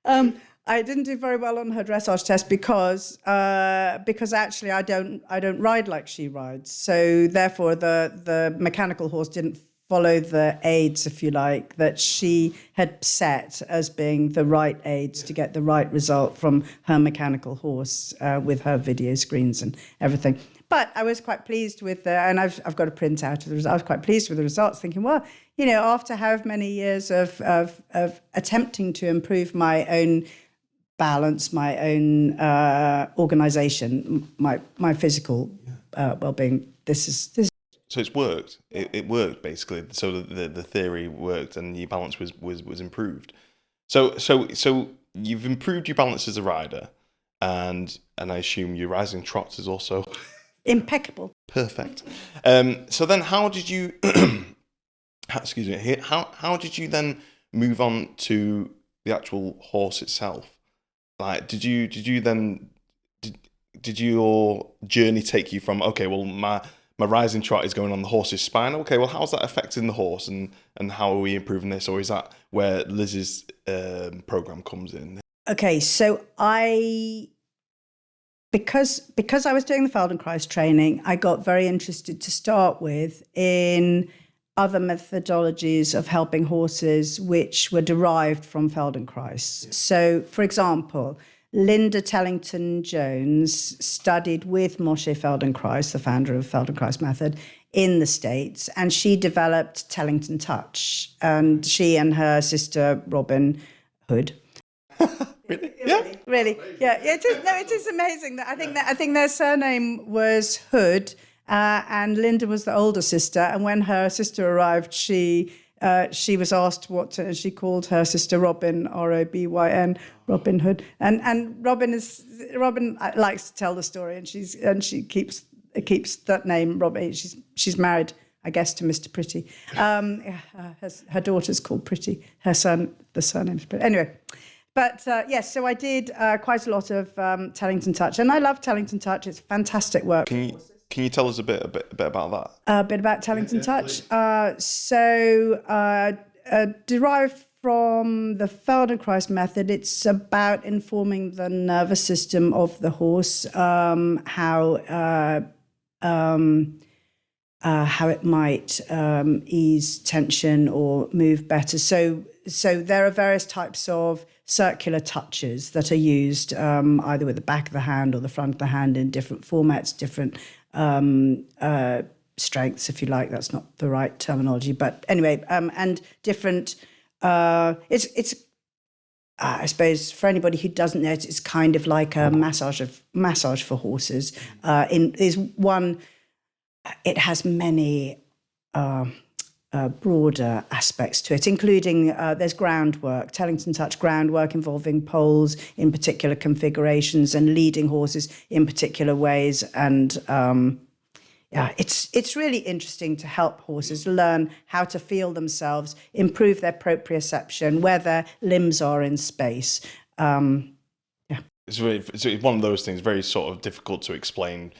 I didn't do very well on her dressage test because actually I don't ride like she rides. So therefore, the mechanical horse didn't follow the aids, if you like, that she had set as being the right aids to get the right result from her mechanical horse with her video screens and everything. But I was quite pleased with and I've got a print out of the results. I was quite pleased with the results, thinking, well, you know, after how many years of attempting to improve my own balance, my own organisation, my physical well-being, this. So it's worked. It worked basically. So the theory worked, and your balance was improved. So you've improved your balance as a rider, and I assume your rising trot is also impeccable. Perfect. So then, how did you? Excuse me. How did you then move on to the actual horse itself? Like, did your journey take you from, okay, well, my rising trot is going on the horse's spine. Okay, well, how's that affecting the horse, and how are we improving this? Or is that where Liz's program comes in? Okay, so because I was doing the Feldenkrais training, I got very interested to start with in other methodologies of helping horses which were derived from Feldenkrais. So, for example, Linda Tellington Jones studied with Moshe Feldenkrais, the founder of Feldenkrais method, in the States, and she developed Tellington Touch. And she and her sister Robin Hood. Really? Yeah. Really. Yeah. It is. No, it is amazing. I think their surname was Hood, and Linda was the older sister. And when her sister arrived, she was asked and she called her sister Robin, Robyn, Robin Hood. And Robin likes to tell the story, and she keeps that name, Robin. She's married, I guess, to Mr. Pretty. Her daughter's called Pretty. The surname's Pretty. Anyway, but yes, so I did quite a lot of Tellington Touch, and I love Tellington Touch. It's fantastic work. Can you tell us a bit about that? A bit about Tellington Touch. Derived from the Feldenkrais method, it's about informing the nervous system of the horse, how it might ease tension or move better. So there are various types of circular touches that are used either with the back of the hand or the front of the hand in different formats, different strengths, if you like. That's not the right terminology, but anyway, and different. It's I suppose for anybody who doesn't know it's kind of like a massage for horses. It has many broader aspects to it, including there's groundwork, Tellington Touch groundwork involving poles in particular configurations and leading horses in particular ways. And it's really interesting to help horses learn how to feel themselves, improve their proprioception, where their limbs are in space. It's one of those things, very sort of difficult to explain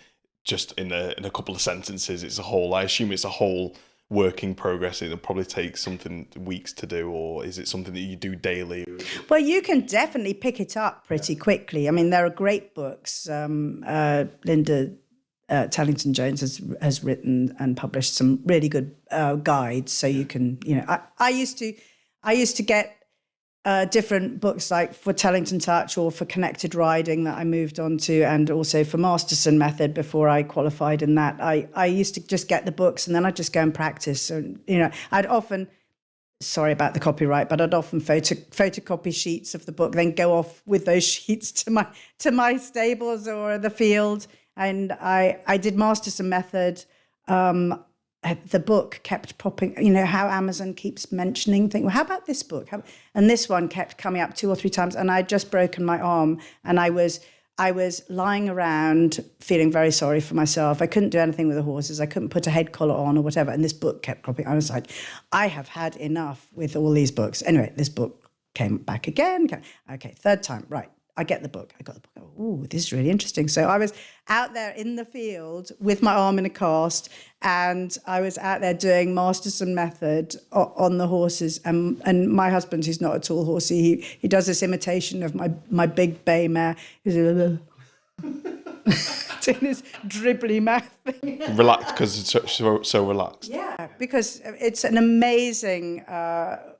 just in a couple of sentences. I assume it's a whole working progress. It'll probably take something weeks to do, or is it something that you do daily? Well, you can definitely pick it up pretty quickly. I mean, there are great books. Linda Tellington Jones has written and published some really good guides, so you can, I used to get different books like for Tellington Touch or for connected riding that I moved on to, and also for Masterson method before I qualified in that. I used to just get the books and then I'd just go and practice. And I'd often, sorry about the copyright, but I'd often photocopy sheets of the book, then go off with those sheets to my stables or the field. And I did Masterson method. The book kept popping, how Amazon keeps mentioning things. Well, how about this book? And this one kept coming up 2 or 3 times, and I'd just broken my arm, and I was lying around feeling very sorry for myself. I couldn't do anything with the horses. I couldn't put a head collar on or whatever. And this book kept cropping. I was like, I have had enough with all these books. Anyway, this book came back again. Okay, 3rd time, right. I get the book. I got the book. Oh, this is really interesting. So I was out there in the field with my arm in a cast, and I was out there doing Masterson method on the horses. And my husband, who's not at all horsey, he does this imitation of my big bay mare. He's doing this dribbly mouth thing. Relaxed because it's so relaxed. Yeah, because it's an amazing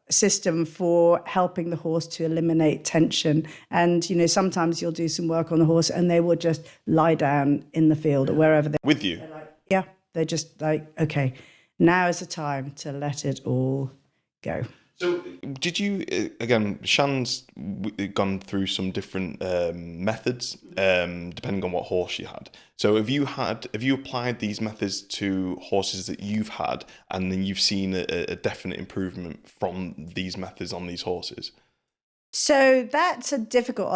system for helping the horse to eliminate tension. And, sometimes you'll do some work on the horse and they will just lie down in the field or wherever they're With you? Yeah, they're just like, okay, now is the time to let it all go. So did you, again, Shan's gone through some different methods, depending on what horse you had. So have you applied these methods to horses that you've had, and then you've seen a definite improvement from these methods on these horses? So that's a difficult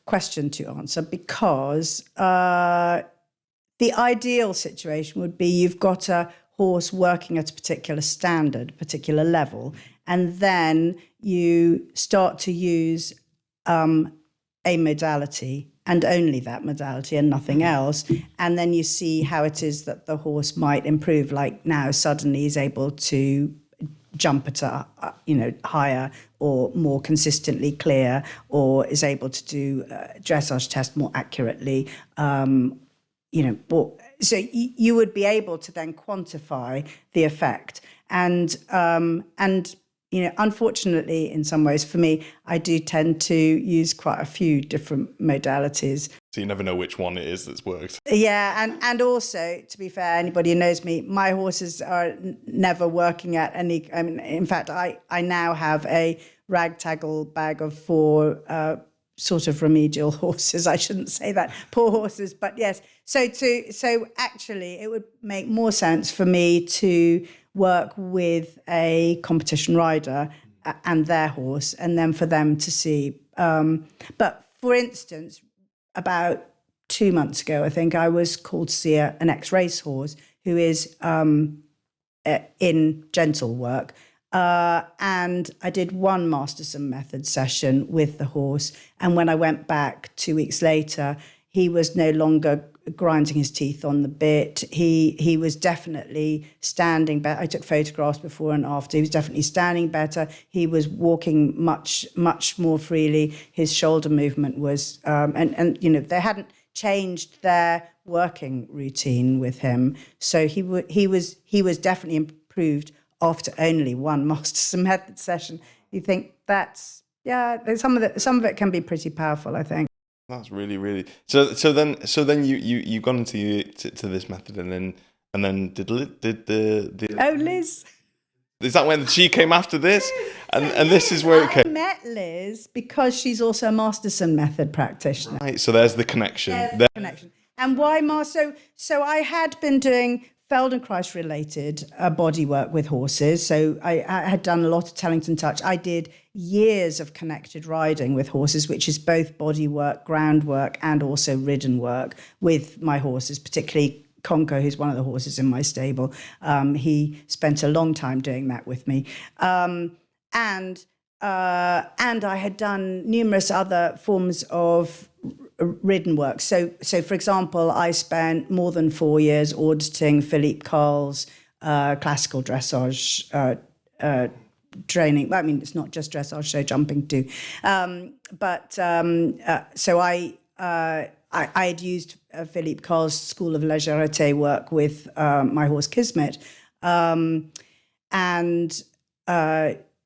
question to answer, because the ideal situation would be you've got a horse working at a particular standard, particular level, and then you start to use a modality and only that modality and nothing else, and then you see how it is that the horse might improve. Like now, suddenly he's able to jump at a higher or more consistently clear, or is able to do a dressage test more accurately. So you would be able to then quantify the effect. And unfortunately, in some ways, for me, I do tend to use quite a few different modalities. So you never know which one it is that's worked. Yeah, and also, to be fair, anybody who knows me, my horses are never working at any. I mean, in fact, I now have a ragtaggle bag of 4 sort of remedial horses. I shouldn't say that, poor horses, but yes. So actually, it would make more sense for me to work with a competition rider and their horse, and then for them to see. But for instance, about 2 months ago, I think I was called to see an ex-race horse who is in gentle work. And I did one Masterson method session with the horse. And when I went back 2 weeks later, he was no longer grinding his teeth on the bit. He was definitely standing better. I took photographs before and after. He was definitely standing better. He was walking much more freely. His shoulder movement was, they hadn't changed their working routine with him. So he was definitely improved after only one Masterson method session. You think some of it can be pretty powerful, I think. That's really, really. So then you gone into to this method, and then did the Oh, Liz. Is that when she came after this? And this is where it came. I met Liz because she's also a Masterson method practitioner. Right, so there's the connection. And why So I had been doing Feldenkrais related body work with horses. So I had done a lot of Tellington Touch. I did years of connected riding with horses, which is both body work, ground work, and also ridden work with my horses, particularly Conco, who's one of the horses in my stable. He spent a long time doing that with me. And I had done numerous other forms of ridden work. So for example, I spent more than 4 years auditing Philippe Carl's classical dressage training. I mean, it's not just dressage, show jumping too. So I had used Philippe Carl's School of Légèreté work with my horse Kismet.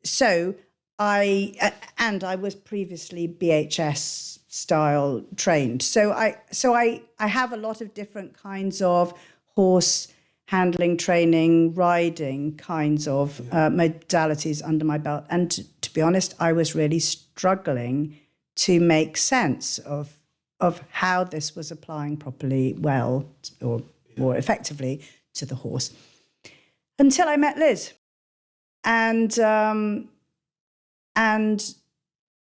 So I was previously BHS style trained. So I have a lot of different kinds of horse handling, training, riding kinds of modalities under my belt. And to be honest, I was really struggling to make sense of how this was applying properly well or more effectively to the horse until I met Liz. And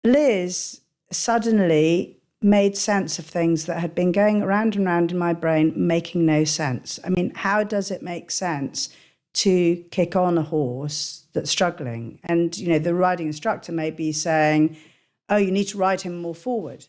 Liz suddenly made sense of things that had been going round and round in my brain, making no sense. I mean, how does it make sense to kick on a horse that's struggling? And, the riding instructor may be saying, oh, you need to ride him more forward.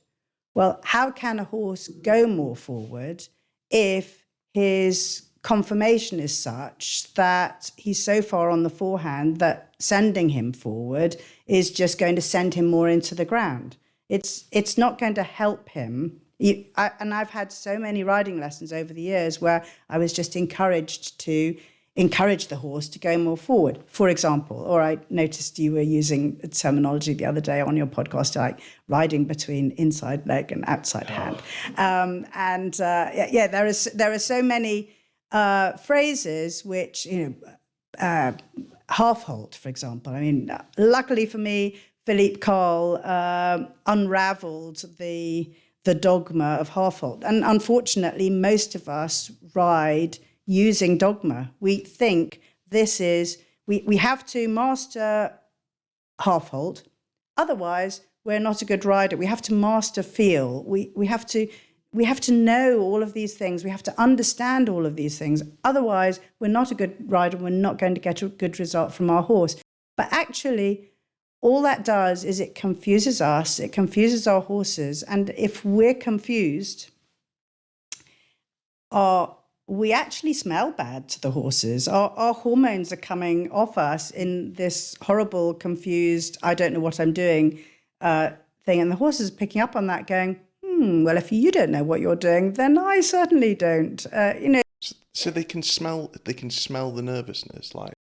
Well, how can a horse go more forward if his conformation is such that he's so far on the forehand that sending him forward is just going to send him more into the ground? It's not going to help him And I've had so many riding lessons over the years where I was just encouraged to encourage the horse to go more forward, for example. Or I noticed you were using terminology the other day on your podcast, like riding between inside leg and outside hand. There are so many phrases which, half halt, for example. I mean, luckily for me, Philippe Cole unraveled the dogma of half halt. And unfortunately, most of us ride using dogma. We think we have to master half halt. Otherwise, we're not a good rider. We have to master feel. We have to know all of these things. We have to understand all of these things. Otherwise, we're not a good rider. We're not going to get a good result from our horse. But actually, all that does is it confuses us. It confuses our horses. And if we're confused, we actually smell bad to the horses. Our hormones are coming off us in this horrible, confused, I don't know what I'm doing thing. And the horses are picking up on that going, well, if you don't know what you're doing, then I certainly don't. So they can smell the nervousness, like,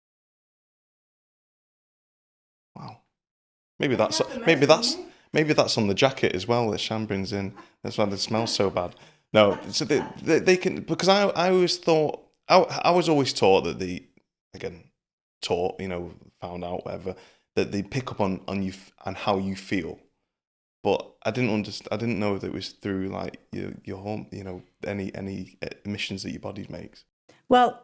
wow. Maybe that's on the jacket as well that Shan brings in. That's why they smell so bad. No, so they can, because I always thought, I was always taught that found out, whatever, that they pick up on you and how you feel. But I didn't know that it was through like your home, any emissions that your body makes. Well,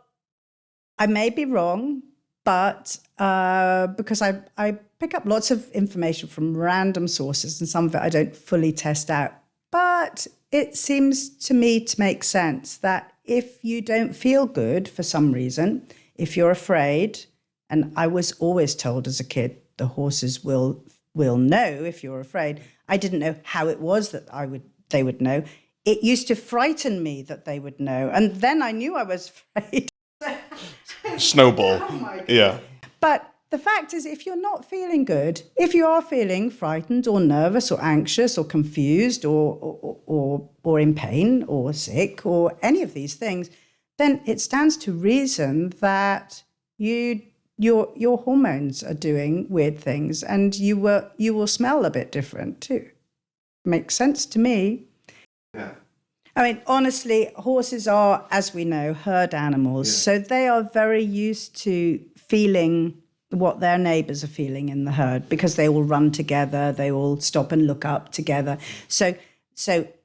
I may be wrong, but because I pick up lots of information from random sources, and some of it I don't fully test out. But it seems to me to make sense that if you don't feel good for some reason, if you're afraid, and I was always told as a kid, the horses will know if you're afraid. I didn't know how it was that they would know. It used to frighten me that they would know, and then I knew I was afraid. Snowball. Oh my God. Yeah. But the fact is, if you're not feeling good, if you are feeling frightened or nervous or anxious or confused or in pain or sick or any of these things, then it stands to reason that your hormones are doing weird things, and you will smell a bit different too. Makes sense to me. Yeah. I mean, honestly, horses are, as we know, herd animals. So they are very used to feeling what their neighbors are feeling in the herd, because they all run together, they all stop and look up together. So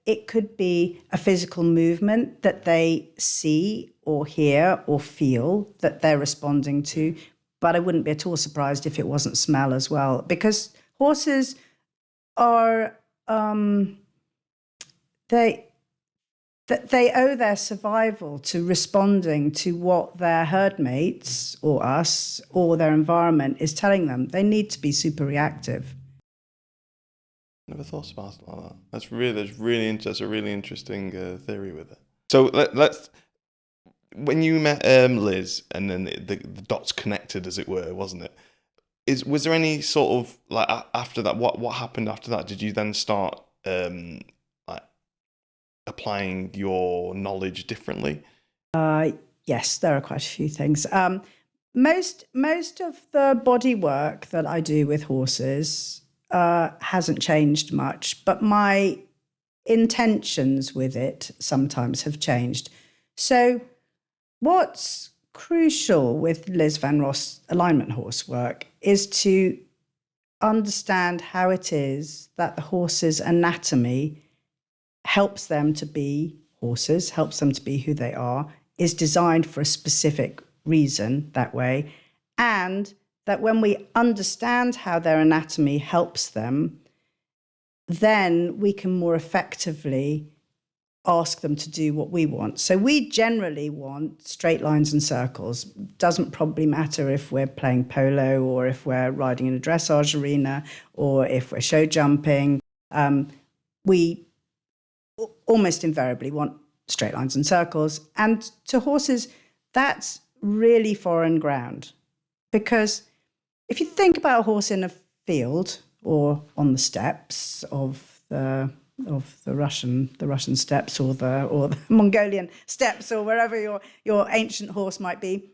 it could be a physical movement that they see or hear or feel that they're responding to. But I wouldn't be at all surprised if it wasn't smell as well, because horses are they owe their survival to responding to what their herd mates or us or their environment is telling them. They need to be super reactive. Never thought about it like that. That's a really interesting theory with it. So let's. When you met Liz, and then the dots connected, as it were, wasn't it? Was there any sort of like after that? What happened after that? Did you then start applying your knowledge differently? Yes, there are quite a few things. Most of the body work that I do with horses hasn't changed much, but my intentions with it sometimes have changed. So what's crucial with Liz Van Ross alignment horse work is to understand how it is that the horse's anatomy helps them to be horses, helps them to be who they are, is designed for a specific reason that way, and that when we understand how their anatomy helps them, then we can more effectively ask them to do what we want. So we generally want straight lines and circles. Doesn't probably matter if we're playing polo or if we're riding in a dressage arena or if we're show jumping. We almost invariably want straight lines and circles. And to horses, that's really foreign ground. Because if you think about a horse in a field or on the steps of the the Russian steppes or the Mongolian steppes or wherever your ancient horse might be.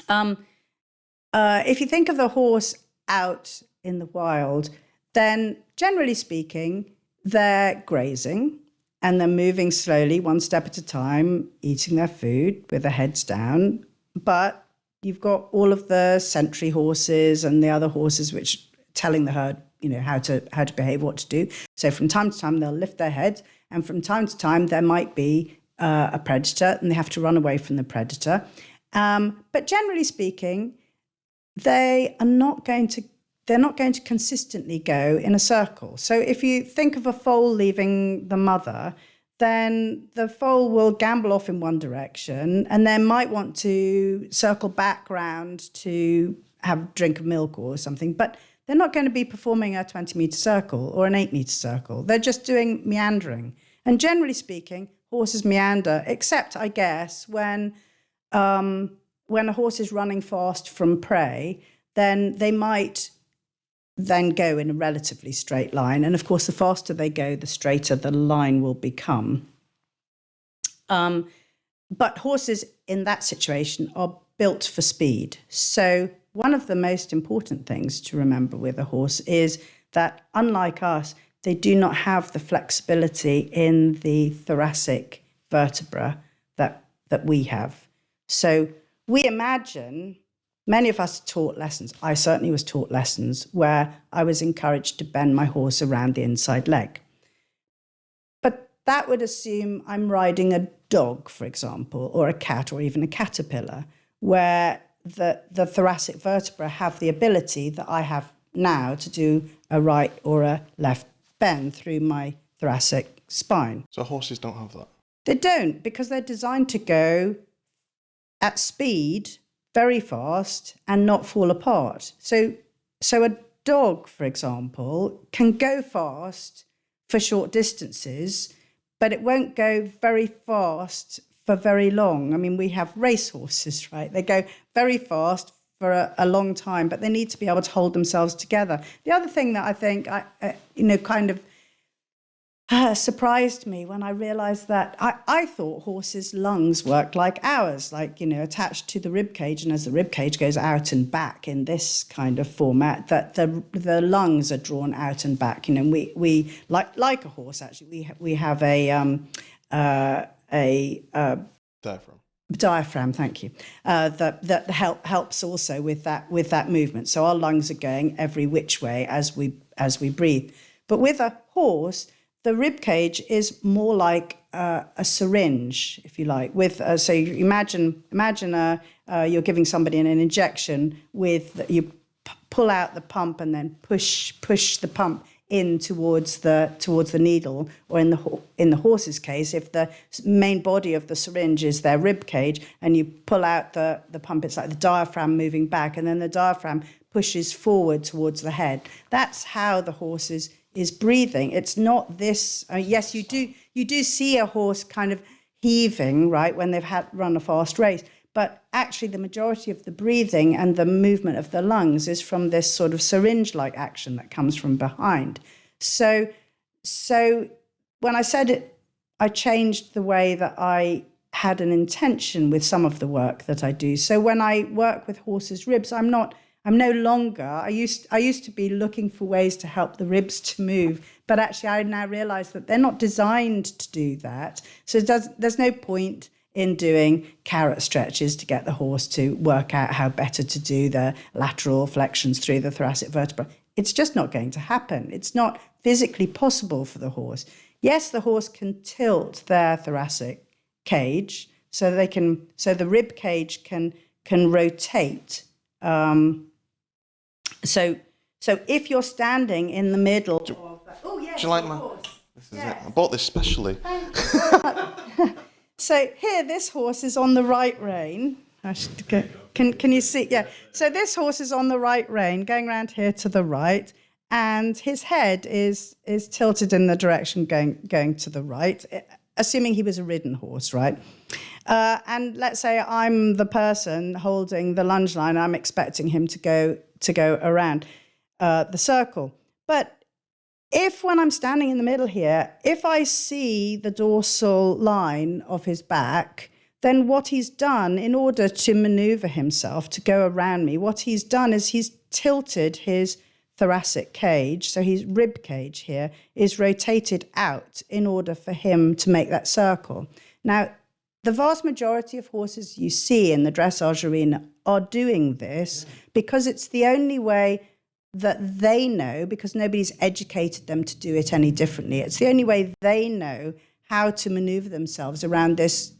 If you think of the horse out in the wild, then generally speaking, they're grazing and they're moving slowly, one step at a time, eating their food with their heads down. But you've got all of the sentry horses and the other horses which telling the herd, how to behave, what to do. So from time to time, they'll lift their heads, and from time to time, there might be a predator, and they have to run away from the predator. But generally speaking, they're not going to consistently go in a circle. So if you think of a foal leaving the mother, then the foal will gamble off in one direction and then might want to circle back round to have a drink of milk or something. But they're not going to be performing a 20-metre circle or an 8-metre circle. They're just doing meandering. And generally speaking, horses meander, except, I guess, when a horse is running fast from prey, then they might then go in a relatively straight line. And of course, the faster they go, the straighter the line will become. But horses in that situation are built for speed. So one of the most important things to remember with a horse is that, unlike us, they do not have the flexibility in the thoracic vertebra that we have. So we imagine, many of us taught lessons, I certainly was taught lessons, where I was encouraged to bend my horse around the inside leg. But that would assume I'm riding a dog, for example, or a cat, or even a caterpillar, where the thoracic vertebra have the ability that I have now to do a right or a left bend through my thoracic spine. So horses don't have that? They don't, because they're designed to go at speed, very fast, and not fall apart. So a dog, for example, can go fast for short distances, but it won't go very fast for very long. I mean, we have race horses, right? They go very fast for a long time, but they need to be able to hold themselves together. The other thing that I think, kind of surprised me when I realised that I thought horses' lungs worked like ours, attached to the rib cage, and as the rib cage goes out and back in this kind of format, that the lungs are drawn out and back. We like a horse actually. We have a diaphragm, thank you, that helps also with that movement. So our lungs are going every which way as we breathe. But with a horse, the rib cage is more like a syringe, if you like. So you imagine you're giving somebody an injection you pull out the pump and then push the pump in towards the needle, or in the horse's case, if the main body of the syringe is their rib cage and you pull out the pump, it's like the diaphragm moving back, and then the diaphragm pushes forward towards the head. That's how the horse is breathing. It's not this. Yes, you do see a horse kind of heaving, right, when they've run a fast race. But actually, the majority of the breathing and the movement of the lungs is from this sort of syringe-like action that comes from behind. So when I said it, I changed the way that I had an intention with some of the work that I do. So when I work with horses' ribs, I'm no longer. I used to be looking for ways to help the ribs to move, but actually, I now realise that they're not designed to do that. So there's no point in doing carrot stretches to get the horse to work out how better to do the lateral flexions through the thoracic vertebra. It's just not going to happen. It's not physically possible for the horse. Yes, the horse can tilt their thoracic cage so the rib cage can rotate. So if you're standing in the middle of that, oh yes, do you like of my? course. This is it. I bought this specially. So here, this horse is on the right rein. Can you see? Yeah. So this horse is on the right rein, going around here to the right, and his head is tilted in the direction going to the right, assuming he was a ridden horse, right? And let's say I'm the person holding the lunge line. I'm expecting him to go around the circle, but if when I'm standing in the middle here, if I see the dorsal line of his back, then what he's done in order to maneuver himself to go around me, what he's done is he's tilted his thoracic cage, so his rib cage here is rotated out in order for him to make that circle. Now, the vast majority of horses you see in the dressage arena are doing this because it's the only way that they know, because nobody's educated them to do it any differently. It's the only way they know how to maneuver themselves around this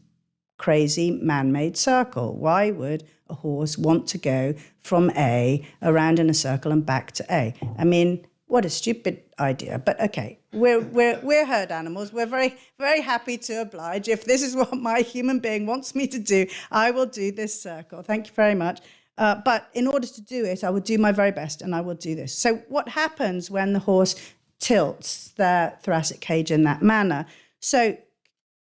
crazy man-made circle. Why would a horse want to go from A around in a circle and back to A? I mean, what a stupid idea. But okay, we're herd animals. We're very, very happy to oblige. If this is what my human being wants me to do, I will do this circle. Thank you very much. But in order to do it, I will do my very best and I will do this. So what happens when the horse tilts the thoracic cage in that manner? So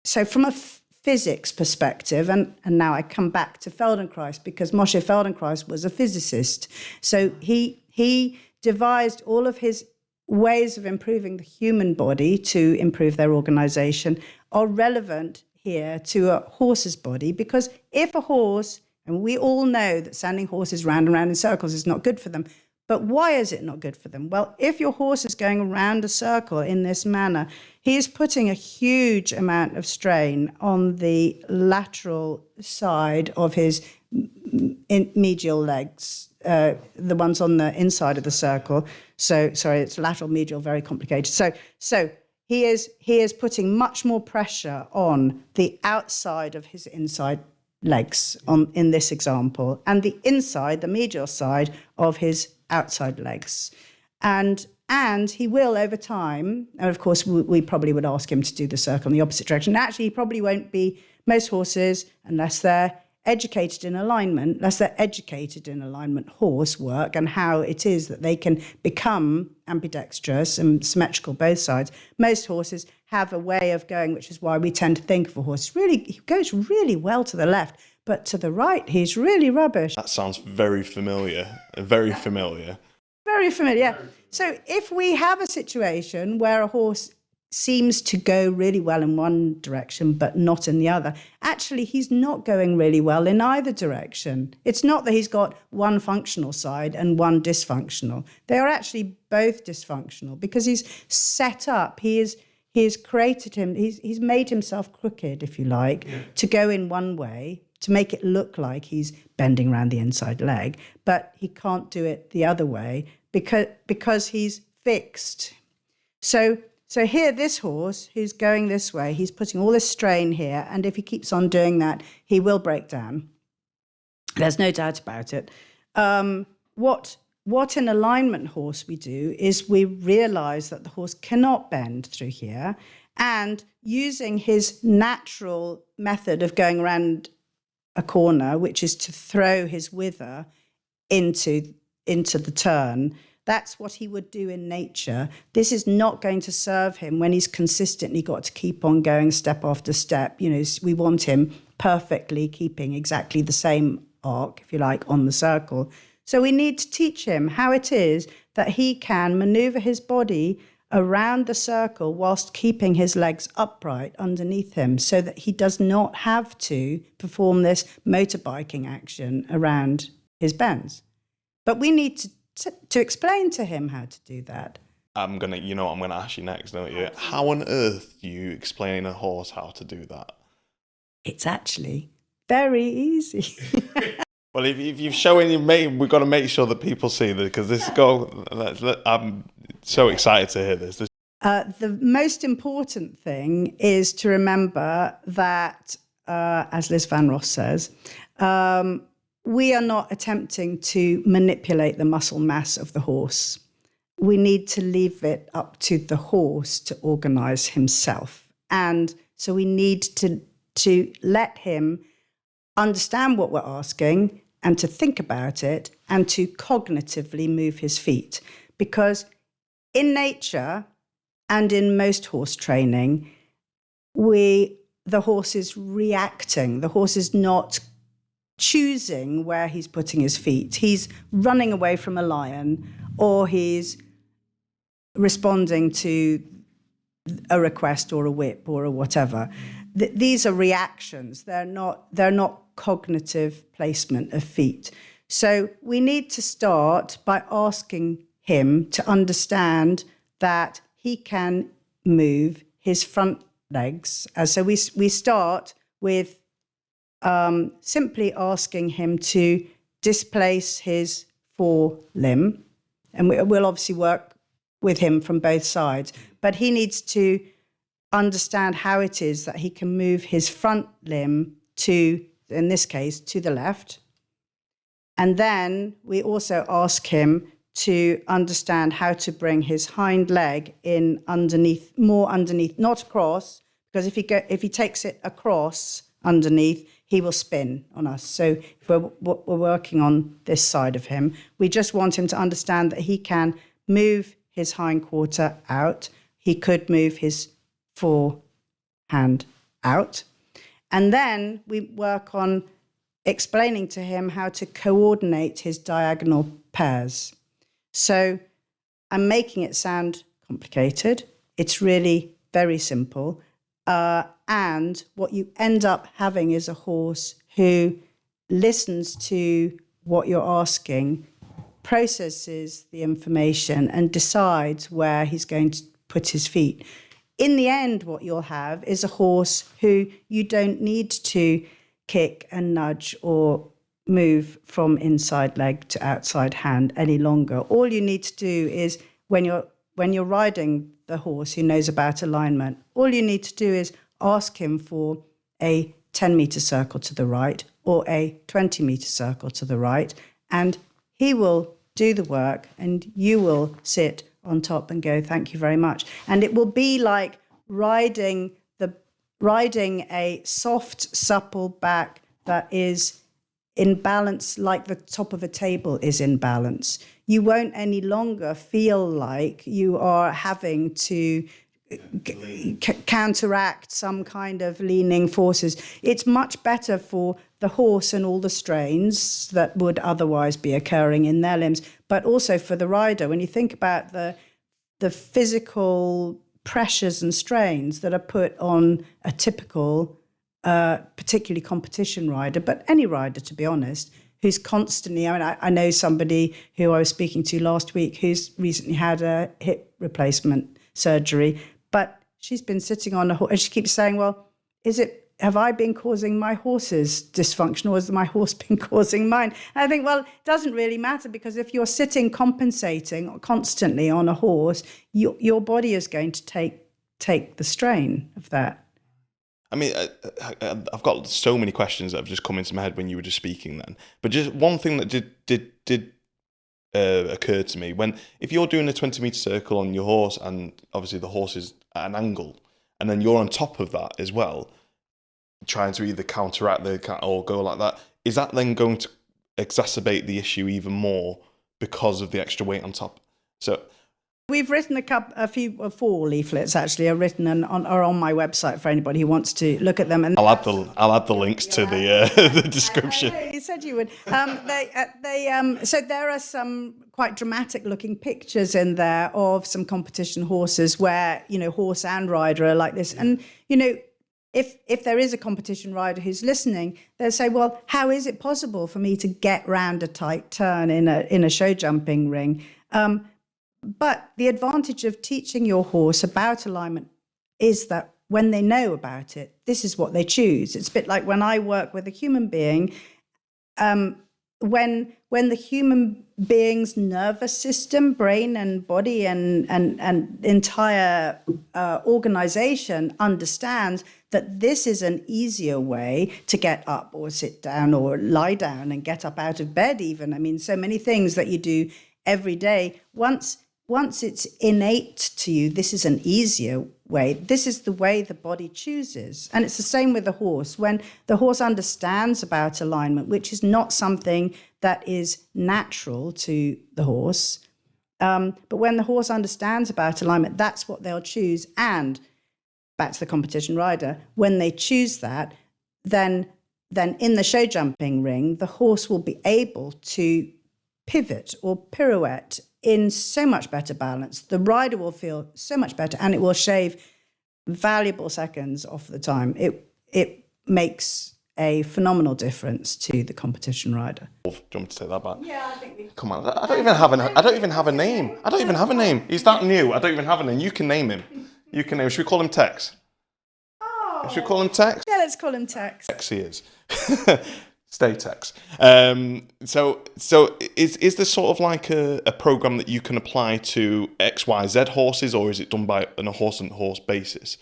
from a physics perspective, and now I come back to Feldenkrais, because Moshe Feldenkrais was a physicist. So he devised all of his ways of improving the human body to improve their organization are relevant here to a horse's body, because if a horse, and we all know that sending horses round and round in circles is not good for them. But why is it not good for them? Well, if your horse is going around a circle in this manner, he is putting a huge amount of strain on the lateral side of his medial legs, the ones on the inside of the circle. So, sorry, it's lateral, medial, very complicated. So he is putting much more pressure on the outside of his inside legs in this example, and the inside, the medial side of his outside legs. And he will over time, and of course we probably would ask him to do the circle in the opposite direction. Actually, he probably won't be, most horses, unless they're educated in alignment horse work and how it is that they can become ambidextrous and symmetrical both sides. Most horses have a way of going, which is why we tend to think of a horse he goes really well to the left, but to the right he's really rubbish. That sounds very familiar. Very familiar. Very familiar, yeah. So if we have a situation where a horse seems to go really well in one direction but not in the other, actually he's not going really well in either direction. It's not that he's got one functional side and one dysfunctional. They are actually both dysfunctional because he's set up, he's made himself crooked, if you like, to go in one way, to make it look like he's bending around the inside leg, but he can't do it the other way because he's fixed. So here, this horse who's going this way, he's putting all this strain here, and if he keeps on doing that, he will break down. There's no doubt about it. What in alignment horse we do is we realize that the horse cannot bend through here, and using his natural method of going around a corner, which is to throw his wither into the turn, that's what he would do in nature. This is not going to serve him when he's consistently got to keep on going step after step. You know, we want him perfectly keeping exactly the same arc, if you like, on the circle. So we need to teach him how it is that he can maneuver his body around the circle whilst keeping his legs upright underneath him, so that he does not have to perform this motorbiking action around his bends. But we need to explain to him how to do that. I'm gonna ask you next, don't you? How on earth do you explain a horse how to do that? It's actually very easy. Well, if you're showing your mate, we've got to make sure that people see this, because I'm so excited to hear this. The most important thing is to remember that, as Liz Van Ross says, we are not attempting to manipulate the muscle mass of the horse. We need to leave it up to the horse to organize himself. And so we need to let him understand what we're asking and to think about it and to cognitively move his feet. Because in nature and in most horse training, the horse is reacting. The horse is not choosing where he's putting his feet. He's running away from a lion, or he's responding to a request or a whip or a whatever. These are reactions. They're not cognitive placement of feet. So we need to start by asking him to understand that he can move his front legs. So we start with simply asking him to displace his forelimb, and we'll obviously work with him from both sides, but he needs to understand how it is that he can move his front limb to, in this case, to the left. And then we also ask him to understand how to bring his hind leg in underneath, more underneath, not across, because if he takes it across underneath, he will spin on us. So if we're working on this side of him, we just want him to understand that he can move his hindquarter out. He could move his forehand out. And then we work on explaining to him how to coordinate his diagonal pairs. So I'm making it sound complicated. It's really very simple. And what you end up having is a horse who listens to what you're asking, processes the information, and decides where he's going to put his feet. In the end, what you'll have is a horse who you don't need to kick and nudge or move from inside leg to outside hand any longer. All you need to do is when you're riding the horse who knows about alignment, all you need to do is ask him for a 10-meter circle to the right or a 20-meter circle to the right, and he will do the work and you will sit on top and go, thank you very much. And it will be like riding a soft, supple back that is in balance, like the top of a table is in balance. You won't any longer feel like you are having to counteract some kind of leaning forces. It's much better for the horse and all the strains that would otherwise be occurring in their limbs, but also for the rider. When you think about the physical pressures and strains that are put on a typical, particularly competition rider, but any rider, to be honest, who's constantly, I know somebody who I was speaking to last week who's recently had a hip replacement surgery, but she's been sitting on a horse and she keeps saying, well, have I been causing my horse's dysfunction or has my horse been causing mine? And I think, well, it doesn't really matter, because if you're sitting compensating constantly on a horse, your body is going to take the strain of that. I mean, I've got so many questions that have just come into my head when you were just speaking then. But just one thing that did occur to me, if you're doing a 20-meter circle on your horse and obviously the horse is at an angle and then you're on top of that as well, trying to either counteract or go like that, is that then going to exacerbate the issue even more because of the extra weight on top? So we've written four leaflets actually are written and are on my website for anybody who wants to look at them. And I'll add the links to the description. You said you would. So there are some quite dramatic looking pictures in there of some competition horses where, horse and rider are like this. And, if there is a competition rider who's listening, they'll say, well, how is it possible for me to get round a tight turn in a show jumping ring? But the advantage of teaching your horse about alignment is that when they know about it, this is what they choose. It's a bit like when I work with a human being, when the human being's nervous system, brain and body and entire organization understands that this is an easier way to get up or sit down or lie down and get up out of bed even. I mean, so many things that you do every day. Once it's innate to you, this is an easier way. This is the way the body chooses. And it's the same with the horse. When the horse understands about alignment, which is not something that is natural to the horse, but when the horse understands about alignment, that's what they'll choose. And back to the competition rider, when they choose that, then in the show jumping ring, the horse will be able to pivot or pirouette in so much better balance. The rider will feel so much better, and it will shave valuable seconds off the time. It makes a phenomenal difference to the competition rider. Do you want me to take that back? Yeah, I think we. Come on, I don't even have a name. I don't even have a name. He's that new. I don't even have a name. You can name him. You can name him. Should we call him Tex? Oh. Should we call him Tex? Yeah, let's call him Tex. Tex he is. Stay Tex. So is there sort of like a program that you can apply to XYZ horses, or is it done by on a horse and horse basis?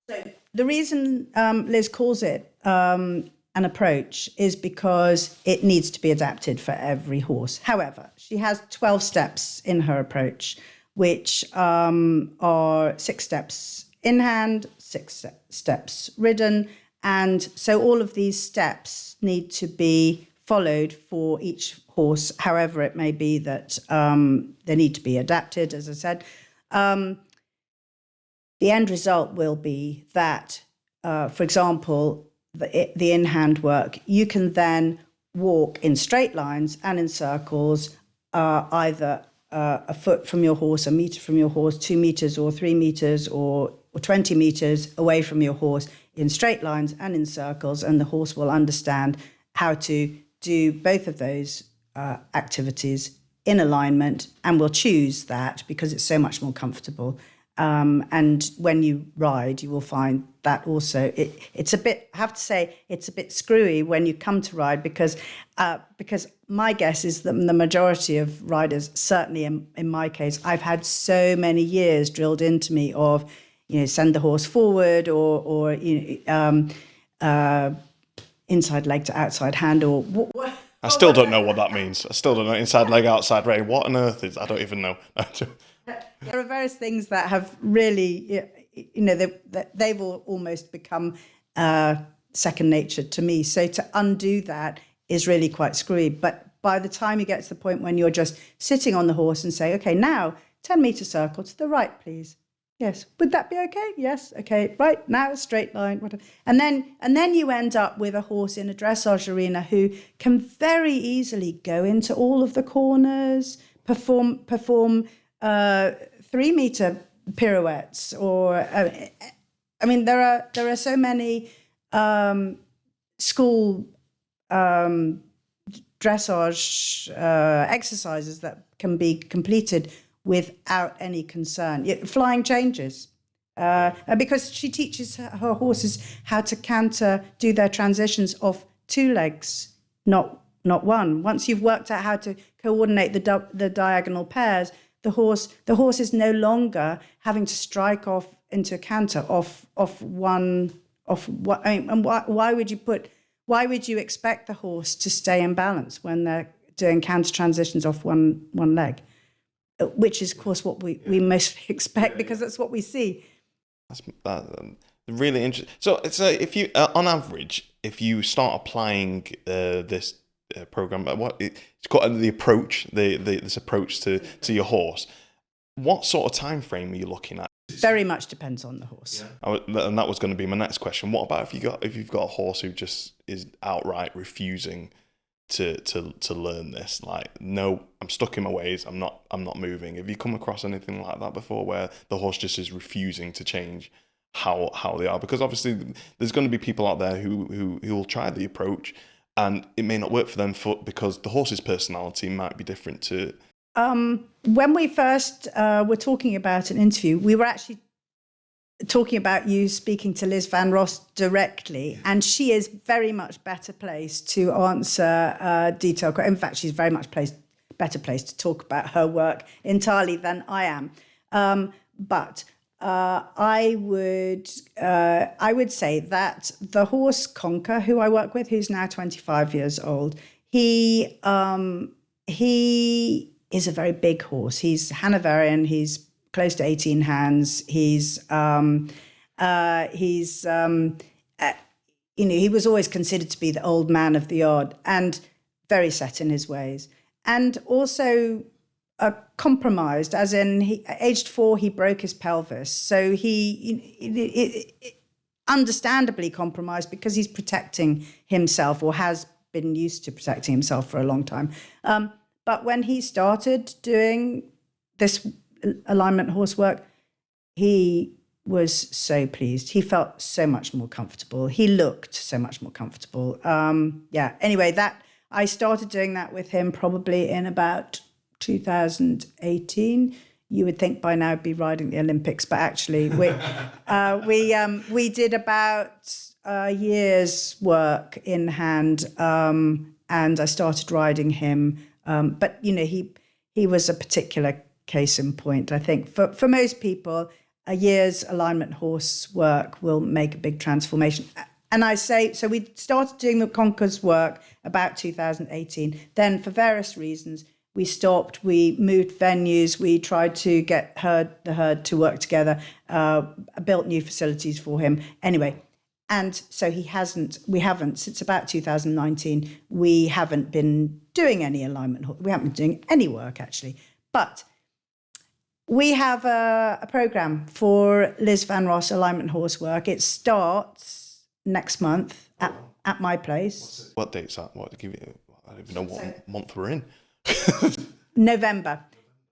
So the reason Liz calls it an approach is because it needs to be adapted for every horse. However, she has 12 steps in her approach, which are 6 steps in hand, 6 steps ridden. And so all of these steps need to be followed for each horse, however it may be that they need to be adapted, as I said. The end result will be that, for example, the in-hand work, you can then walk in straight lines and in circles, either a foot from your horse, a metre from your horse, 2 metres or 3 metres or 20 metres away from your horse in straight lines and in circles, and the horse will understand how to do both of those activities in alignment and will choose that because it's so much more comfortable. And when you ride, you will find that also it's a bit, I have to say, it's a bit screwy when you come to ride because my guess is that the majority of riders, certainly in my case, I've had so many years drilled into me of, send the horse forward or inside leg to outside hand or what. I still don't know what that means. I still don't know. Inside leg, outside rein. What on earth is? I don't even know. There are various things that have really, they've almost become second nature to me. So to undo that is really quite screwy. But by the time you get to the point when you're just sitting on the horse and say, okay, now 10-metre circle to the right, please. Yes. Would that be okay? Yes. Okay. Right. Now a straight line. Whatever. And then you end up with a horse in a dressage arena who can very easily go into all of the corners, perform 3-metre pirouettes, or there are so many school dressage exercises that can be completed without any concern. Flying changes, because she teaches her horses how to do their transitions off 2 legs, not one. Once you've worked out how to coordinate the diagonal pairs, the horse is no longer having to strike off into a canter off one. And why would you expect the horse to stay in balance when they're doing canter transitions off one leg? Which is, of course, what we mostly expect because that's what we see. That's really interesting. So if you, on average, if you start applying this program, it's got the approach, this approach to your horse, what sort of time frame are you looking at? Very much depends on the horse. Yeah. And that was going to be my next question. What about if you've got a horse who just is outright refusing to learn this, like, no, I'm stuck in my ways, I'm not moving? Have you come across anything like that before, where the horse just is refusing to change how they are? Because obviously there's going to be people out there who will try the approach and it may not work for them because the horse's personality might be different to. When we first were talking about an interview, we were actually talking about you speaking to Liz Van Ross directly, and she is very much better placed to answer detailed questions. In fact, she's very much better placed to talk about her work entirely than I am. But I would say that the horse Conker, who I work with, who's now 25 years old, he is a very big horse. He's Hanoverian. He's close to 18 hands. He was always considered to be the old man of the odd and very set in his ways, and also compromised, as in aged 4 he broke his pelvis, so he understandably compromised because he's protecting himself, or has been used to protecting himself for a long time. But when he started doing this alignment horse work, he was so pleased. He felt so much more comfortable. He looked so much more comfortable. Anyway, that I started doing that with him probably in about 2018. You would think by now I'd be riding the Olympics, but actually we did about a year's work in hand, and I started riding him. But he was a particular case in point. I think for most people, a year's alignment horse work will make a big transformation. And I say, so we started doing the Conquers work about 2018. Then for various reasons, we stopped, we moved venues, we tried to get the herd to work together, built new facilities for him. Anyway, and so we haven't, since about 2019, we haven't been doing any alignment, we haven't been doing any work actually. But we have a program for Liz Van Ross alignment horse work. It starts next month at my place. What date's that? I don't even know what month we're in. November.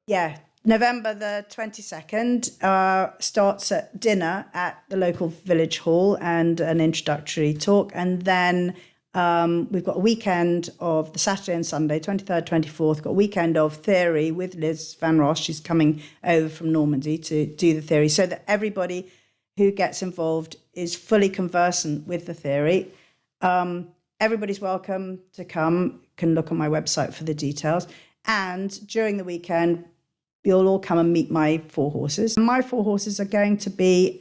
Yeah. November the 22nd starts at dinner at the local village hall and an introductory talk. And then we've got a weekend of the Saturday and Sunday, 23rd, 24th, got a weekend of theory with Liz Van Ross. She's coming over from Normandy to do the theory so that everybody who gets involved is fully conversant with the theory. Everybody's welcome to come, can look on my website for the details. And during the weekend, you'll all come and meet my 4 horses. My 4 horses are going to be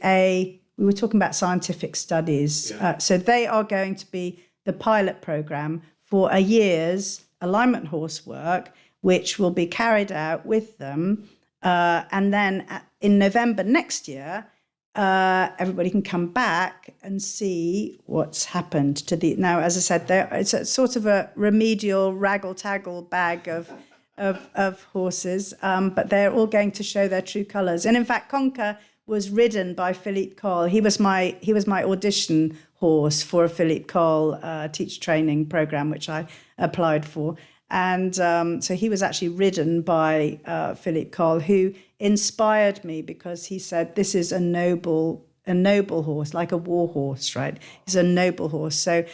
we were talking about scientific studies. Yeah. So they are going to be the pilot program for a year's alignment horse work, which will be carried out with them. And then in November next year, everybody can come back and see what's happened to the. Now, as I said, it's a sort of a remedial raggle-taggle bag of horses, but they're all going to show their true colours. And in fact, Conquer was ridden by Philippe Cole. He was my audition horse for a Philippe Cole teacher training program, which I applied for. And so he was actually ridden by Philippe Cole, who inspired me because he said, this is a noble horse, like a war horse, right? He's a noble horse. So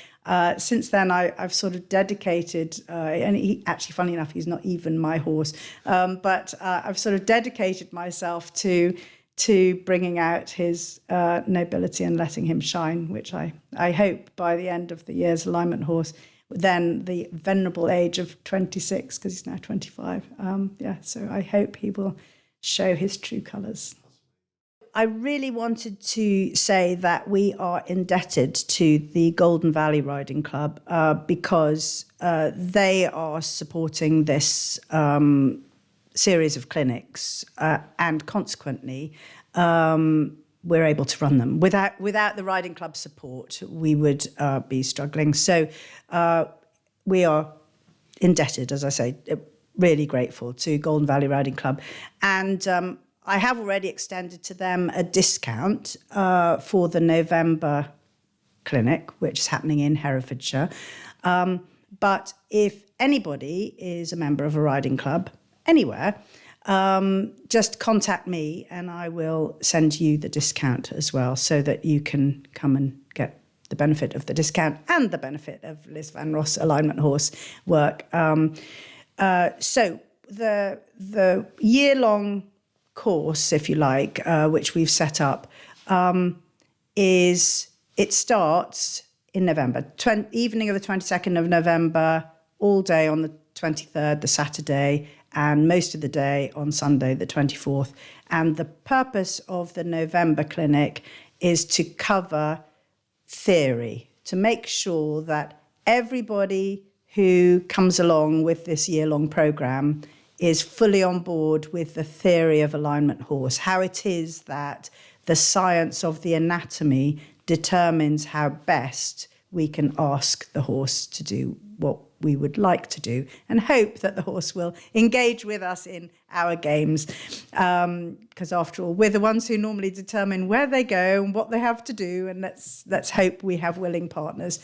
since then, I've sort of dedicated, and he, actually, funny enough, he's not even my horse, but I've sort of dedicated myself to bringing out his nobility and letting him shine, which I hope by the end of the year's alignment horse, then the venerable age of 26, because he's now 25. So I hope he will show his true colours. I really wanted to say that we are indebted to the Golden Valley Riding Club because they are supporting this series of clinics and consequently we're able to run them. Without the riding club support, we would be struggling. So we are indebted, as I say, really grateful to Golden Valley Riding Club. And I have already extended to them a discount for the November clinic, which is happening in Herefordshire. But if anybody is a member of a riding club anywhere, just contact me and I will send you the discount as well so that you can come and get the benefit of the discount and the benefit of Liz Van Ross alignment horse work. So the year-long course, if you like, which we've set up, it starts in November, evening of the 22nd of November, all day on the 23rd, the Saturday, and most of the day on Sunday, the 24th. And the purpose of the November clinic is to cover theory, to make sure that everybody who comes along with this year-long program is fully on board with the theory of alignment horse, how it is that the science of the anatomy determines how best we can ask the horse to do what we would like to do and hope that the horse will engage with us in our games. Because after all, we're the ones who normally determine where they go and what they have to do. And let's hope we have willing partners.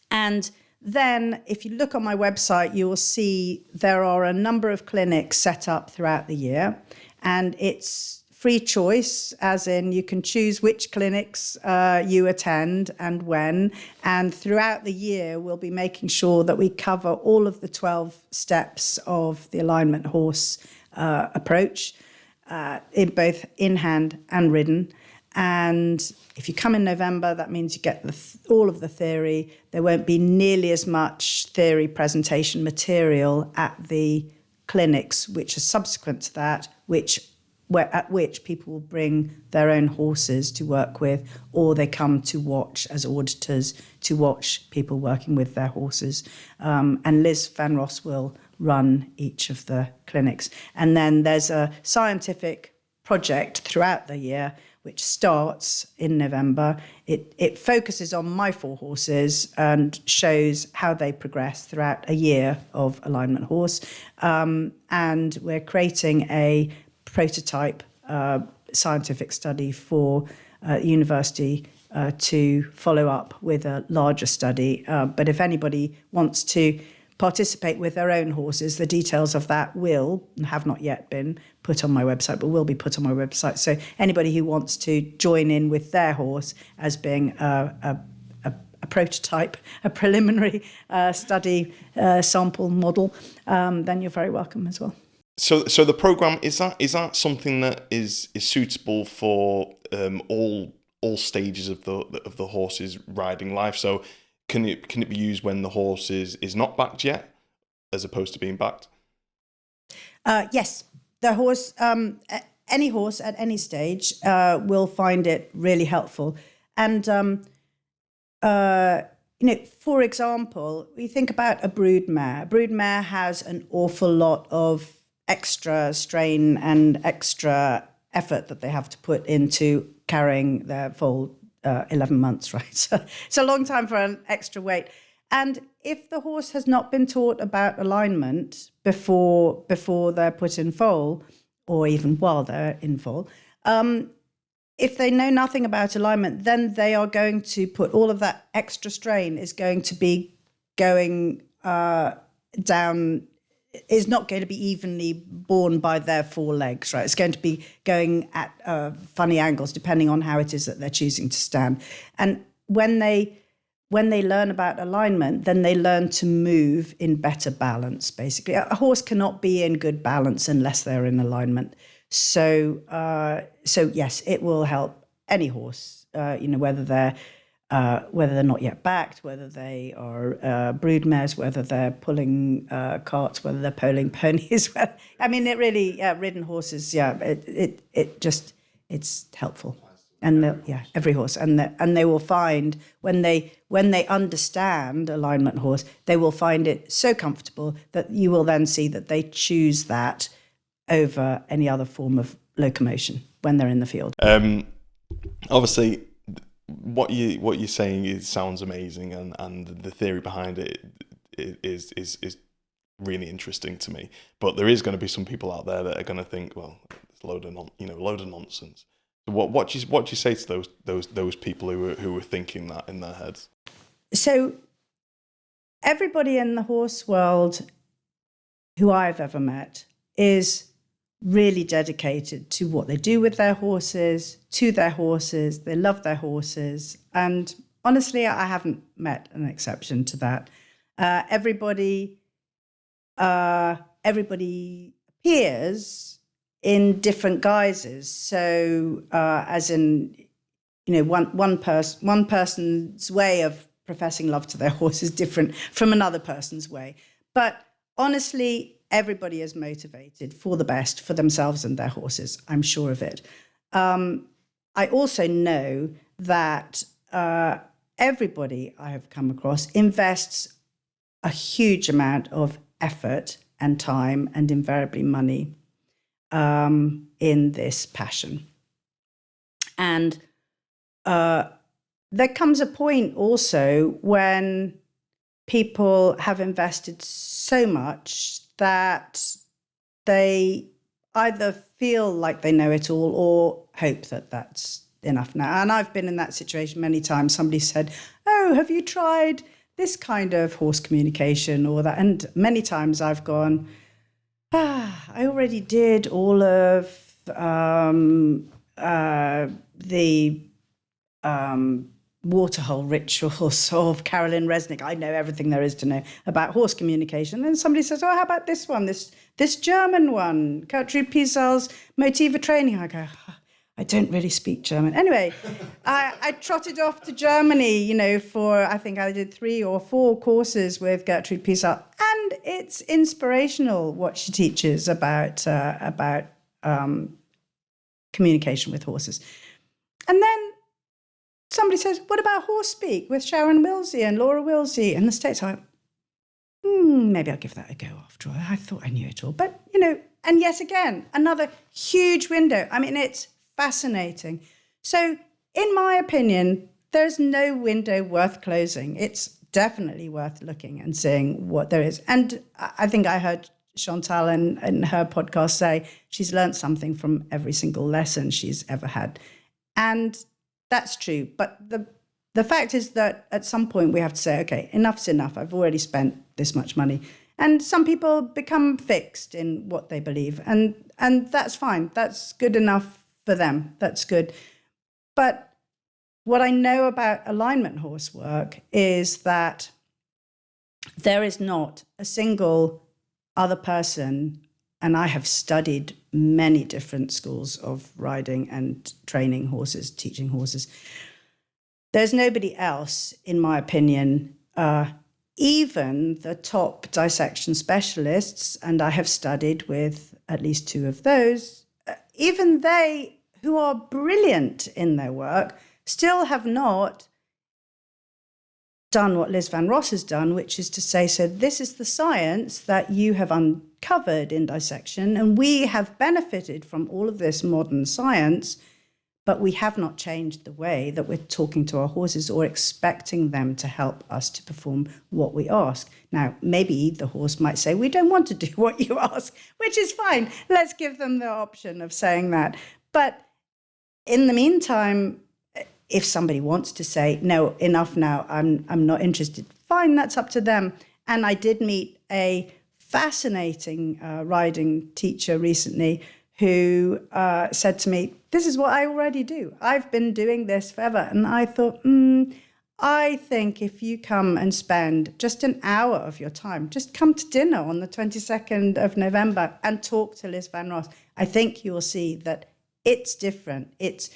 And then if you look on my website, you will see there are a number of clinics set up throughout the year, and it's free choice, as in you can choose which clinics you attend and when. And throughout the year, we'll be making sure that we cover all of the 12 steps of the alignment horse approach, in both in hand and ridden. And if you come in November, that means you get all of the theory. There won't be nearly as much theory presentation material at the clinics, which are subsequent to that, at which people will bring their own horses to work with, or they come to watch as auditors to watch people working with their horses. And Liz Van Ross will run each of the clinics. And then there's a scientific project throughout the year which starts in November. It focuses on my 4 horses and shows how they progress throughout a year of alignment horse. And we're creating a prototype scientific study for university to follow up with a larger study. But if anybody wants to participate with their own horses, the details of that will and have not yet been put on my website, but will be put on my website. So anybody who wants to join in with their horse as being a prototype, a preliminary study sample model, then you're very welcome as well. So the program, is that something that is suitable for all stages of the horse's riding life? So can it be used when the horse is not backed yet, as opposed to being backed? Yes, the horse, any horse at any stage will find it really helpful. And for example, we think about a brood mare. A brood mare has an awful lot of extra strain and extra effort that they have to put into carrying their foal 11 months, right? So it's a long time for an extra weight. And if the horse has not been taught about alignment before they're put in foal, or even while they're in foal, if they know nothing about alignment, then they are going to put all of that extra strain is going to be going down, is not going to be evenly borne by their 4 legs, right? It's going to be going at funny angles depending on how it is that they're choosing to stand. And when they learn about alignment, then they learn to move in better balance, basically. A horse cannot be in good balance unless they're in alignment. So yes, it will help any horse, whether they're not yet backed, whether they are brood mares, whether they're pulling carts, whether they're pulling ponies. I mean, it really, ridden horses, it's helpful. And every horse, and they will find when they understand alignment horse, they will find it so comfortable that you will then see that they choose that over any other form of locomotion when they're in the field. Obviously, what you're saying sounds amazing, and the theory behind it is really interesting to me. But there is going to be some people out there that are going to think, well, it's a load of nonsense. So what do you say to those people who are thinking that in their heads? So everybody in the horse world who I've ever met is really dedicated to what they do with their horses, to their horses. They love their horses. And honestly, I haven't met an exception to that. Everybody appears in different guises. So as in, one person's way of professing love to their horse is different from another person's way. But honestly, everybody is motivated for the best for themselves and their horses. I'm sure of it. I also know that everybody I have come across invests a huge amount of effort and time, and invariably money, in this passion. And there comes a point also when people have invested so much that they either feel like they know it all or hope that that's enough now. And I've been in that situation many times. Somebody said, "Oh, have you tried this kind of horse communication or that. And many times I've gone, I already did all of the waterhole rituals of Carolyn Resnick. I know everything there is to know about horse communication. Then somebody says, oh, how about this one, this German one, Gertrude Piesal's Motiva training. I go, I don't really speak German. Anyway, I trotted off to Germany, for, I think I did 3 or 4 courses with Gertrude Piesal. And it's inspirational what she teaches about communication with horses. And then somebody says, what about horse speak with Sharon Wilsey and Laura Wilsey in the States? I went, maybe I'll give that a go after all. I thought I knew it all. But, and yet again, another huge window. I mean, it's fascinating. So, in my opinion, there's no window worth closing. It's definitely worth looking and seeing what there is. And I think I heard Chantal in her podcast say she's learned something from every single lesson she's ever had. And that's true. But the fact is that at some point we have to say, okay, enough's enough. I've already spent this much money. And some people become fixed in what they believe. And that's fine. That's good enough for them. That's good. But what I know about alignment horse work is that there is not a single other person, and I have studied many different schools of riding and training horses, teaching horses. There's nobody else, in my opinion, even the top dissection specialists, and I have studied with at least 2 of those, even they who are brilliant in their work still have not done what Liz Van Ross has done, which is to say, so this is the science that you have uncovered in dissection, and we have benefited from all of this modern science, but we have not changed the way that we're talking to our horses or expecting them to help us to perform what we ask. Now, maybe the horse might say, we don't want to do what you ask, which is fine. Let's give them the option of saying that. But in the meantime, if somebody wants to say, no, enough now, I'm not interested, fine, that's up to them. And I did meet a fascinating riding teacher recently who said to me, this is what I already do. I've been doing this forever. And I thought, I think if you come and spend just an hour of your time, just come to dinner on the 22nd of November and talk to Liz Van Ross, I think you'll see that it's different. It's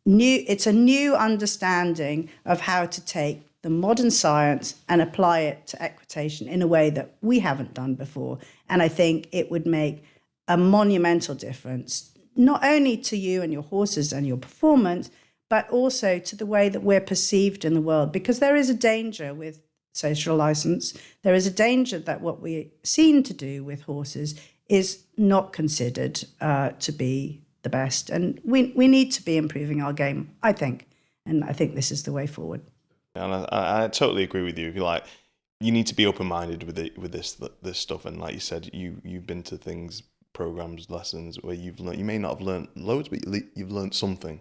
new. It's a new understanding of how to take the modern science and apply it to equitation in a way that we haven't done before. And I think it would make a monumental difference, not only to you and your horses and your performance, but also to the way that we're perceived in the world. Because there is a danger with social license. There is a danger that what we're seen to do with horses is not considered to be the best. And we need to be improving our game, I think. And I think this is the way forward. And I totally agree with you. You need to be open-minded with this stuff. And like you said, you've been to things, programs, lessons where you may not have learned loads, but you've learned something.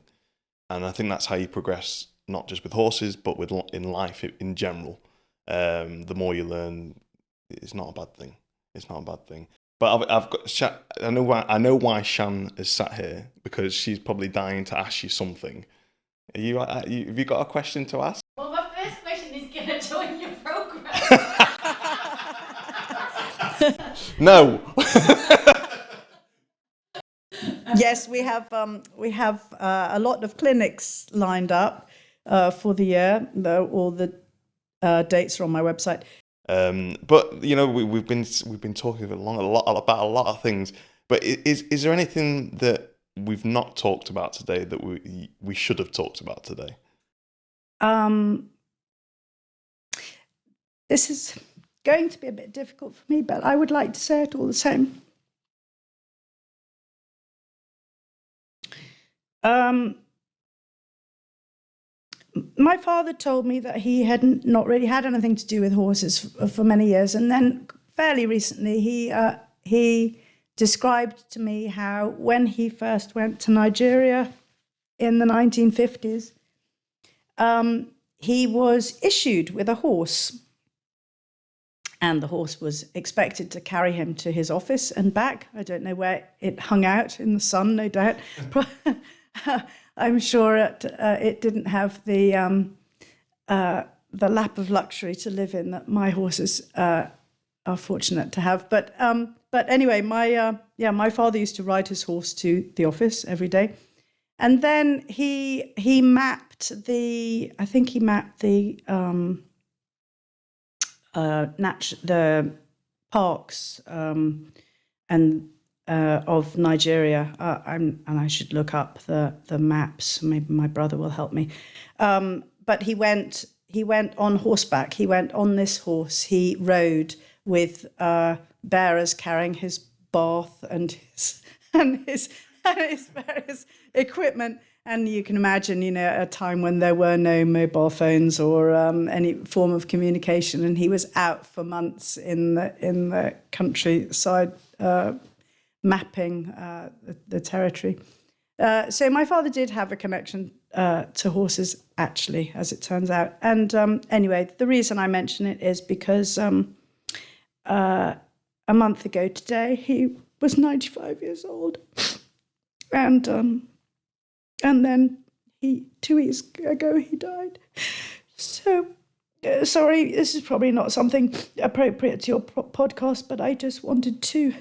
And I think that's how you progress, not just with horses, but in life in general. The more you learn, it's not a bad thing. It's not a bad thing. But I've got. I know why Shan is sat here, because she's probably dying to ask you something. Have you got a question to ask? Well, my first question is, can I join your program? No. Yes, we have a lot of clinics lined up for the year. All the dates are on my website. But we've been talking a lot about a lot of things. But is there anything that we've not talked about today that we should have talked about today? This is going to be a bit difficult for me, but I would like to say it all the same. My father told me that he had not really had anything to do with horses for many years, and then fairly recently he described to me how when he first went to Nigeria in the 1950s, he was issued with a horse. And the horse was expected to carry him to his office and back. I don't know where it hung out in the sun, no doubt. I'm sure it didn't have the lap of luxury to live in that my horses are fortunate to have. But anyway, my father used to ride his horse to the office every day, and then he mapped the the parks and of Nigeria. And I should look up the maps. Maybe my brother will help me. But he went on horseback. He went on this horse. He rode with bearers carrying his bath and his various equipment. And you can imagine, a time when there were no mobile phones or any form of communication, and he was out for months in the countryside mapping the territory. So my father did have a connection to horses, actually, as it turns out. And anyway, the reason I mention it is because a month ago today, he was 95 years old. And then 2 weeks ago, he died. So, sorry, this is probably not something appropriate to your podcast, but I just wanted to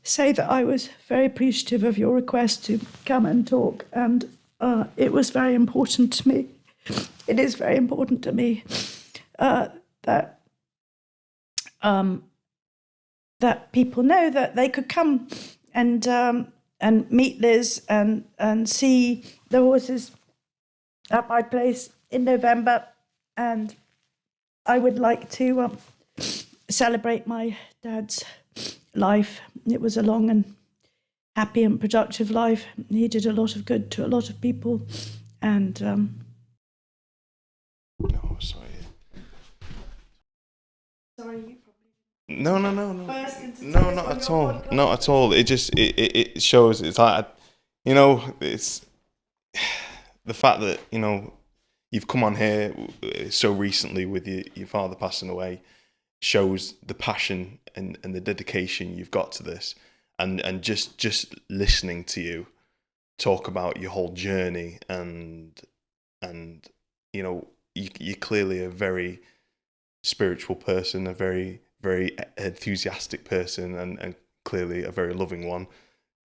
say that I was very appreciative of your request to come and talk. And it was very important to me. It is very important to me that people know that they could come and meet Liz and see the horses at my place in November. And I would like to celebrate my dad's life. It was a long and happy and productive life. He did a lot of good to a lot of people. And No, sorry. sorry, you probably No, not at all. podcast. Not at all. It just it shows. It's like, it's the fact that you've come on here so recently with your father passing away shows the passion and the dedication you've got to this, and just listening to you talk about your whole journey and you're clearly a very spiritual person, a very very enthusiastic person, and clearly a very loving one,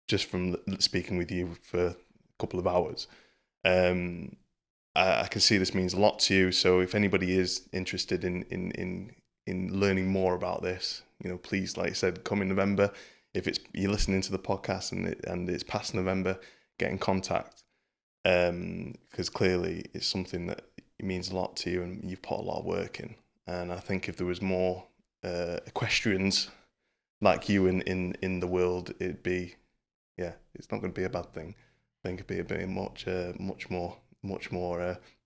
just from speaking with you for a couple of hours. I can see this means a lot to you, so if anybody is interested in learning more about this, please, like I said, come in November. If you're listening to the podcast and it's past November, get in contact, because clearly it's something that means a lot to you and you've put a lot of work in. And I think if there was more equestrians like you in the world, it'd be, it's not going to be a bad thing. I think it'd be a much more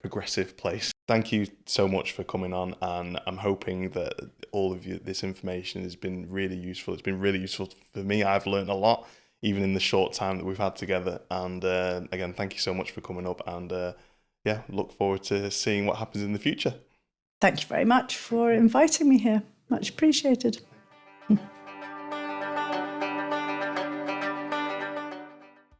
progressive place. Thank you so much for coming on, and I'm hoping that all of this information has been really useful. It's been really useful for me. I've learned a lot, even in the short time that we've had together. And again, thank you so much for coming up, and look forward to seeing what happens in the future. Thank you very much for inviting me here. Much appreciated.